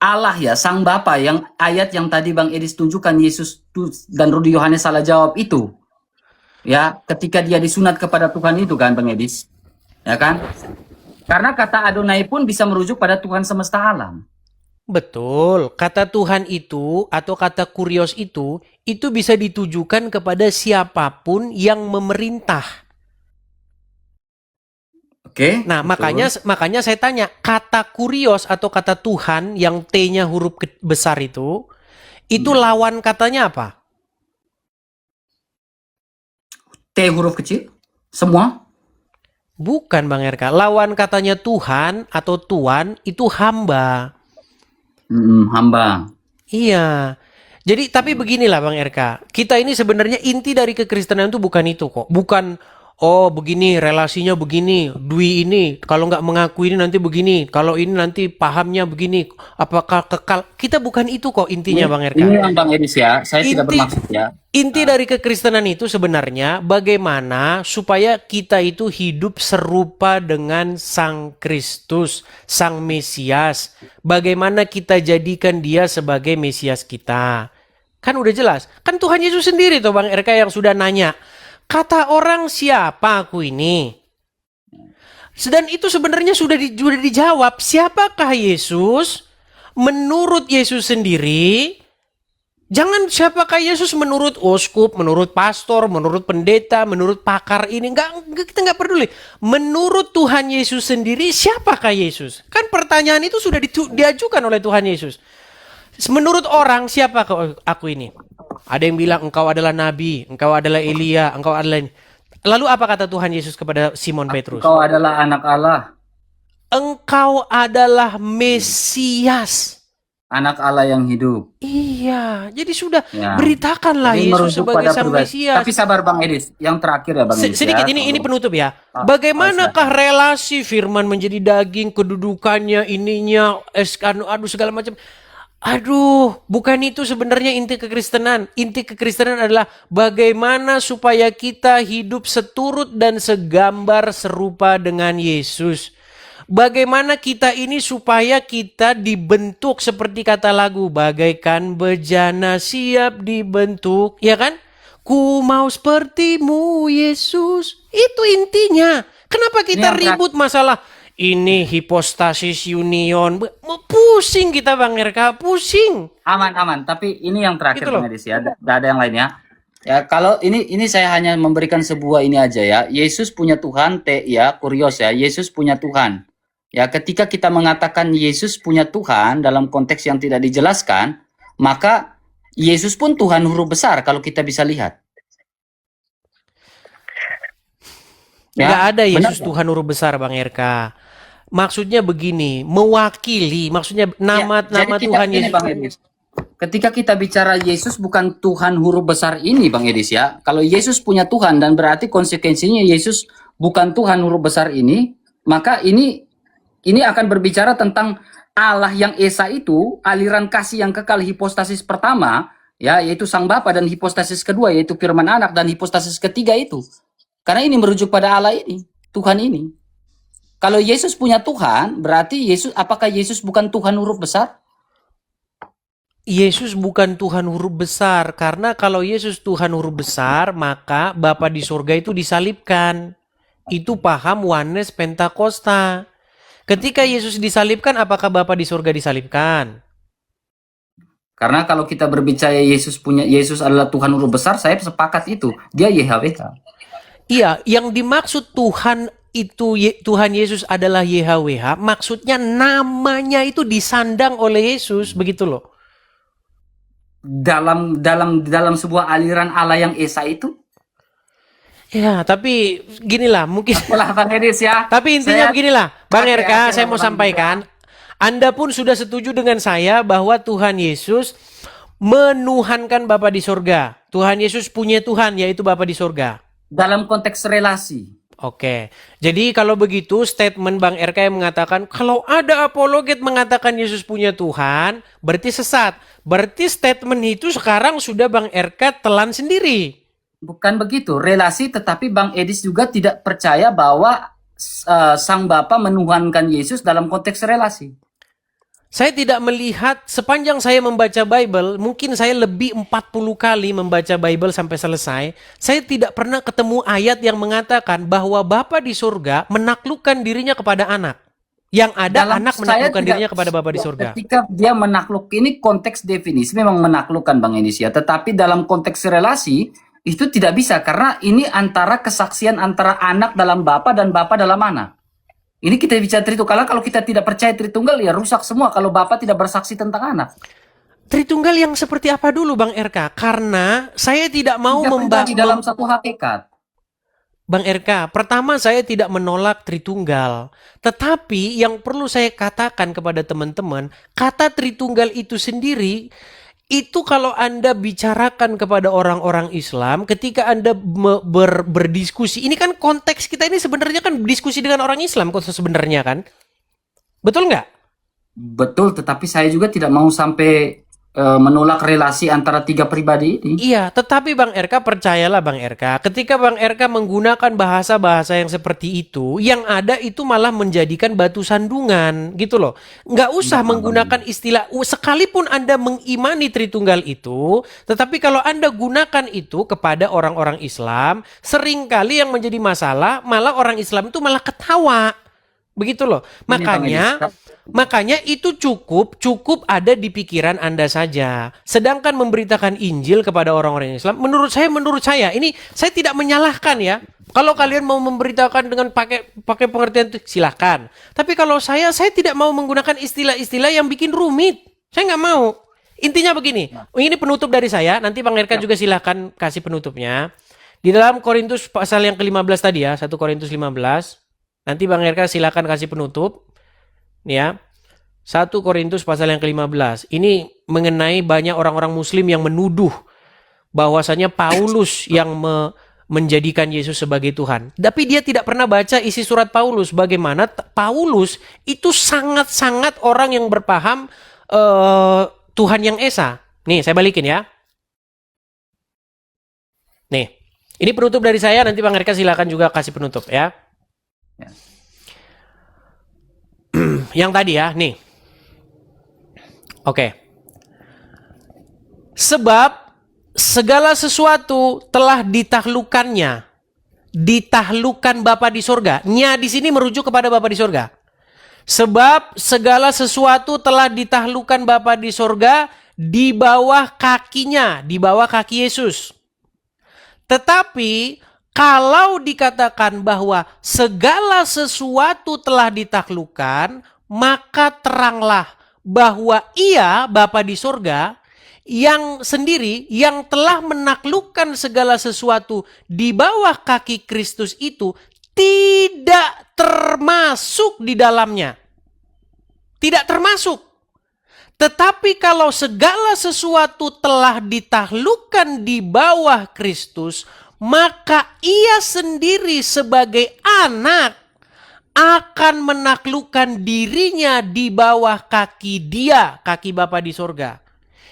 Allah ya, Sang Bapa, yang ayat yang tadi Bang Edis tunjukkan, Yesus dan Rudi Yohanes salah jawab itu. Ya, ketika dia disunat kepada Tuhan itu kan Bang Edis. Ya kan? Karena kata Adonai pun bisa merujuk pada Tuhan semesta alam. Betul, kata Tuhan itu atau kata kurios itu bisa ditujukan kepada siapapun yang memerintah. Oke. Nah, betul. makanya saya tanya, kata kurios atau kata Tuhan yang T-nya huruf besar itu lawan katanya apa? T huruf kecil? Semua? Bukan Bang RK, lawan katanya Tuhan atau Tuan itu hamba. Hamba. Iya. Jadi tapi beginilah Bang RK, kita ini sebenarnya inti dari kekristenan itu bukan itu kok. Bukan, oh begini relasinya begini, Dwi ini kalau nggak mengaku ini nanti begini, kalau ini nanti pahamnya begini, apakah kekal. Kita bukan itu kok intinya Bang RK. Ini yang Bang Edis ya, saya tidak Inti, bermaksud ya. inti dari kekristenan itu sebenarnya bagaimana supaya kita itu hidup serupa dengan Sang Kristus, Sang Mesias. Bagaimana kita jadikan dia sebagai Mesias kita. Kan udah jelas. Kan Tuhan Yesus sendiri tuh Bang RK yang sudah nanya. Kata orang siapa aku ini? Dan itu sebenarnya sudah dijawab. Siapakah Yesus? Menurut Yesus sendiri, jangan siapakah Yesus menurut uskup, menurut pastor, menurut pendeta, menurut pakar ini. Kita nggak peduli. Menurut Tuhan Yesus sendiri, siapakah Yesus? Kan pertanyaan itu sudah diajukan oleh Tuhan Yesus. Menurut orang, siapa aku ini? Ada yang bilang engkau adalah nabi, engkau adalah Elia, engkau adalah ini. Lalu apa kata Tuhan Yesus kepada Simon Petrus? Engkau adalah anak Allah. Engkau adalah Mesias. Anak Allah yang hidup. Iya, jadi sudah Ya. beritakanlah Jadi Yesus merujuk sebagai pada Sang pribadi. Mesias. Tapi sabar Bang Edis, yang terakhir ya Bang Edis. Sedikit ya. ini penutup ya. Ah, Bagaimanakah relasi firman menjadi daging, kedudukannya, ininya, aduh segala macam. Aduh, bukan itu sebenarnya inti kekristenan. Inti kekristenan adalah bagaimana supaya kita hidup seturut dan segambar serupa dengan Yesus. Bagaimana kita ini supaya kita dibentuk seperti kata lagu, bagaikan bejana siap dibentuk, ya kan? Ku mau sepertimu Yesus. Itu intinya. Kenapa kita ribut masalah ini hipostasis union? Pusing kita Bang RK, pusing. Aman. Tapi ini yang terakhir Gitu loh. Bang Edis ya. Tidak ada yang lain ya. Ya kalau ini saya hanya memberikan sebuah ini aja ya. Yesus punya Tuhan, ya kurios ya. Yesus punya Tuhan. Ya ketika kita mengatakan Yesus punya Tuhan dalam konteks yang tidak dijelaskan, maka Yesus pun Tuhan huruf besar kalau kita bisa lihat. Nggak ada Yesus benar. Tuhan huruf besar Bang RK. Maksudnya begini, mewakili, maksudnya nama Tuhan Yesus. Bang Edis. Ketika kita bicara Yesus bukan Tuhan huruf besar ini Bang Edis ya. Kalau Yesus punya Tuhan dan berarti konsekuensinya Yesus bukan Tuhan huruf besar ini, maka ini akan berbicara tentang Allah yang Esa itu, aliran kasih yang kekal hipostasis pertama, ya, yaitu Sang Bapa, dan hipostasis kedua yaitu Firman Anak, dan hipostasis ketiga itu. Karena ini merujuk pada Allah ini, Tuhan ini. Kalau Yesus punya Tuhan, berarti apakah Yesus bukan Tuhan huruf besar? Yesus bukan Tuhan huruf besar, karena kalau Yesus Tuhan huruf besar, maka Bapa di surga itu disalibkan. Itu paham Oneness Pentakosta. Ketika Yesus disalibkan, apakah Bapa di surga disalibkan? Karena kalau kita berbicara Yesus adalah Tuhan huruf besar, saya sepakat itu. Dia YHWH. Iya, yang dimaksud Tuhan itu Tuhan Yesus adalah YHWH, maksudnya namanya itu disandang oleh Yesus, begitu loh. Dalam sebuah aliran Allah yang Esa itu. Ya, tapi ginilah mungkin. Bang Edis ya. Tapi intinya beginilah, Bang RK, saya mau sampaikan. Anda pun sudah setuju dengan saya bahwa Tuhan Yesus menuhankan Bapa di sorga. Tuhan Yesus punya Tuhan, yaitu Bapa di sorga. Dalam konteks relasi. Oke, jadi kalau begitu statement Bang RK yang mengatakan kalau ada apologet mengatakan Yesus punya Tuhan, berarti sesat. Berarti statement itu sekarang sudah Bang RK telan sendiri. Bukan begitu, relasi, tetapi Bang Edis juga tidak percaya bahwa Sang Bapa menuhankan Yesus dalam konteks relasi. Saya tidak melihat sepanjang saya membaca Bible, mungkin saya lebih 40 kali membaca Bible sampai selesai. Saya tidak pernah ketemu ayat yang mengatakan bahwa Bapa di surga menaklukkan dirinya kepada anak. Yang ada Dalam anak saya menaklukkan tidak- dirinya kepada Bapa di surga. Ketika dia menakluk, ini konteks definisi memang menaklukkan Bang Edis ya, tetapi dalam konteks relasi itu tidak bisa karena ini antara kesaksian antara anak dalam Bapa dan Bapa dalam anak. Ini kita bicara Tritunggal, kalau kita tidak percaya Tritunggal ya rusak semua kalau Bapa tidak bersaksi tentang anak. Tritunggal yang seperti apa dulu Bang RK? Karena saya tidak mau Tiga pribadi dalam satu hakikat. Bang RK, pertama saya tidak menolak Tritunggal. Tetapi yang perlu saya katakan kepada teman-teman, kata Tritunggal itu sendiri, itu kalau Anda bicarakan kepada orang-orang Islam, ketika Anda berdiskusi, ini kan konteks kita ini sebenarnya kan diskusi dengan orang Islam sebenarnya kan? Betul nggak? Betul, tetapi saya juga tidak mau sampai menolak relasi antara tiga pribadi ini. Iya, tetapi Bang RK percayalah Bang RK, ketika Bang RK menggunakan bahasa-bahasa yang seperti itu, yang ada itu malah menjadikan batu sandungan gitu loh. Nggak usah menggunakan istilah, sekalipun Anda mengimani Tritunggal itu, tetapi kalau Anda gunakan itu kepada orang-orang Islam, seringkali yang menjadi masalah, malah orang Islam itu malah ketawa. Begitu loh. Makanya itu cukup ada di pikiran Anda saja. Sedangkan memberitakan Injil kepada orang-orang Islam, menurut saya ini saya tidak menyalahkan ya. Kalau kalian mau memberitakan dengan pakai pengertian itu silahkan. Tapi kalau saya tidak mau menggunakan istilah-istilah yang bikin rumit. Saya nggak mau. Intinya begini. Ini penutup dari saya. Nanti Bang Erka juga silahkan kasih penutupnya. Di dalam Korintus pasal yang ke-15 tadi ya, 1 Korintus 15. Nanti Bang Erka silakan kasih penutup. Ya. 1 Korintus pasal yang ke-15. Ini mengenai banyak orang-orang muslim yang menuduh bahwasanya Paulus yang menjadikan Yesus sebagai Tuhan. Tapi dia tidak pernah baca isi surat Paulus. Bagaimana Paulus itu sangat-sangat orang yang berpaham Tuhan yang Esa. Nih, saya balikin ya. Nih, ini penutup dari saya. Nanti Bang Erka silakan juga kasih penutup ya. Yang tadi ya, nih. Oke. Sebab segala sesuatu telah ditaklukkannya. Ditaklukkan Bapa di sorga. Nya di sini merujuk kepada Bapa di sorga. Sebab segala sesuatu telah ditaklukkan Bapa di sorga di bawah kakinya, di bawah kaki Yesus. Tetapi kalau dikatakan bahwa segala sesuatu telah ditaklukkan, maka teranglah bahwa ia, Bapa di sorga, yang sendiri, yang telah menaklukkan segala sesuatu di bawah kaki Kristus itu, tidak termasuk di dalamnya. Tidak termasuk. Tetapi kalau segala sesuatu telah ditaklukkan di bawah Kristus, maka ia sendiri sebagai anak akan menaklukkan dirinya di bawah kaki dia, kaki Bapa di sorga,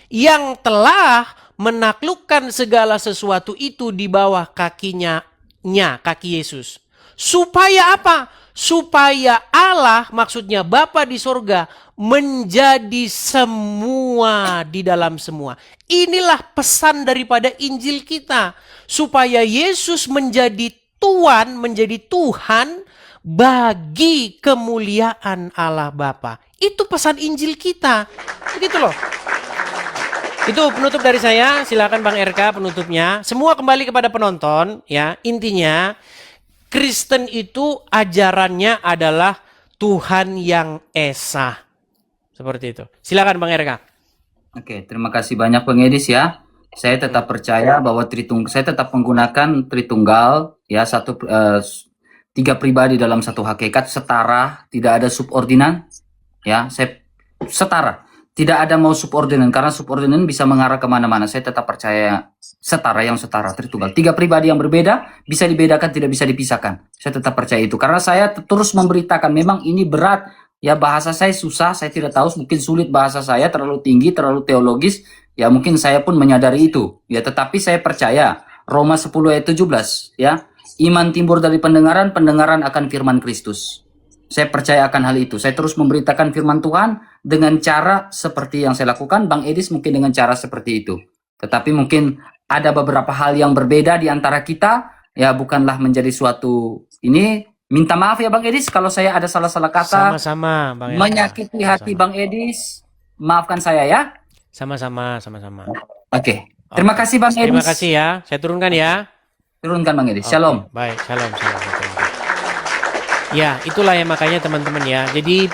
yang telah menaklukkan segala sesuatu itu di bawah kakinya, kaki Yesus. Supaya apa? Supaya Allah, maksudnya Bapa di sorga, menjadi semua di dalam semua. Inilah pesan daripada Injil kita. Supaya Yesus menjadi Tuhan, menjadi Tuhan bagi kemuliaan Allah Bapa. Itu pesan Injil kita. Begitu loh. Itu penutup dari saya. Silakan Bang RK penutupnya. Semua kembali kepada penonton ya. Intinya Kristen itu ajarannya adalah Tuhan yang Esa. Seperti itu. Silakan Bang RK. Oke, terima kasih banyak Bang Edis ya. Saya tetap percaya bahwa saya tetap menggunakan Tritunggal ya, tiga pribadi dalam satu hakikat setara, tidak ada subordinan ya. Saya setara. Tidak ada mau subordinat, karena subordinat bisa mengarah kemana-mana. Saya tetap percaya setara, yang setara, Tritunggal. 3 pribadi yang berbeda, bisa dibedakan, tidak bisa dipisahkan. Saya tetap percaya itu. Karena saya terus memberitakan, memang ini berat. Ya, bahasa saya susah, saya tidak tahu, mungkin sulit bahasa saya, terlalu tinggi, terlalu teologis. Ya, mungkin saya pun menyadari itu. Ya, tetapi saya percaya, Roma 10 ayat 17, ya. Iman timbul dari pendengaran, pendengaran akan firman Kristus. Saya percaya akan hal itu. Saya terus memberitakan firman Tuhan dengan cara seperti yang saya lakukan. Bang Edis mungkin dengan cara seperti itu. Tetapi mungkin ada beberapa hal yang berbeda di antara kita. Ya, bukanlah menjadi suatu ini. Minta maaf ya Bang Edis kalau saya ada salah-salah kata. Sama-sama, Bang Eka. Menyakiti hati Sama-sama. Bang Edis. Maafkan saya ya. Sama-sama, sama-sama. Oke. Terima kasih Bang Edis. Terima kasih ya. Saya turunkan ya. Turunkan Bang Edis. Oke, Shalom. baik, shalom, shalom. Oke, oke. Ya, itulah ya makanya teman-teman ya. Jadi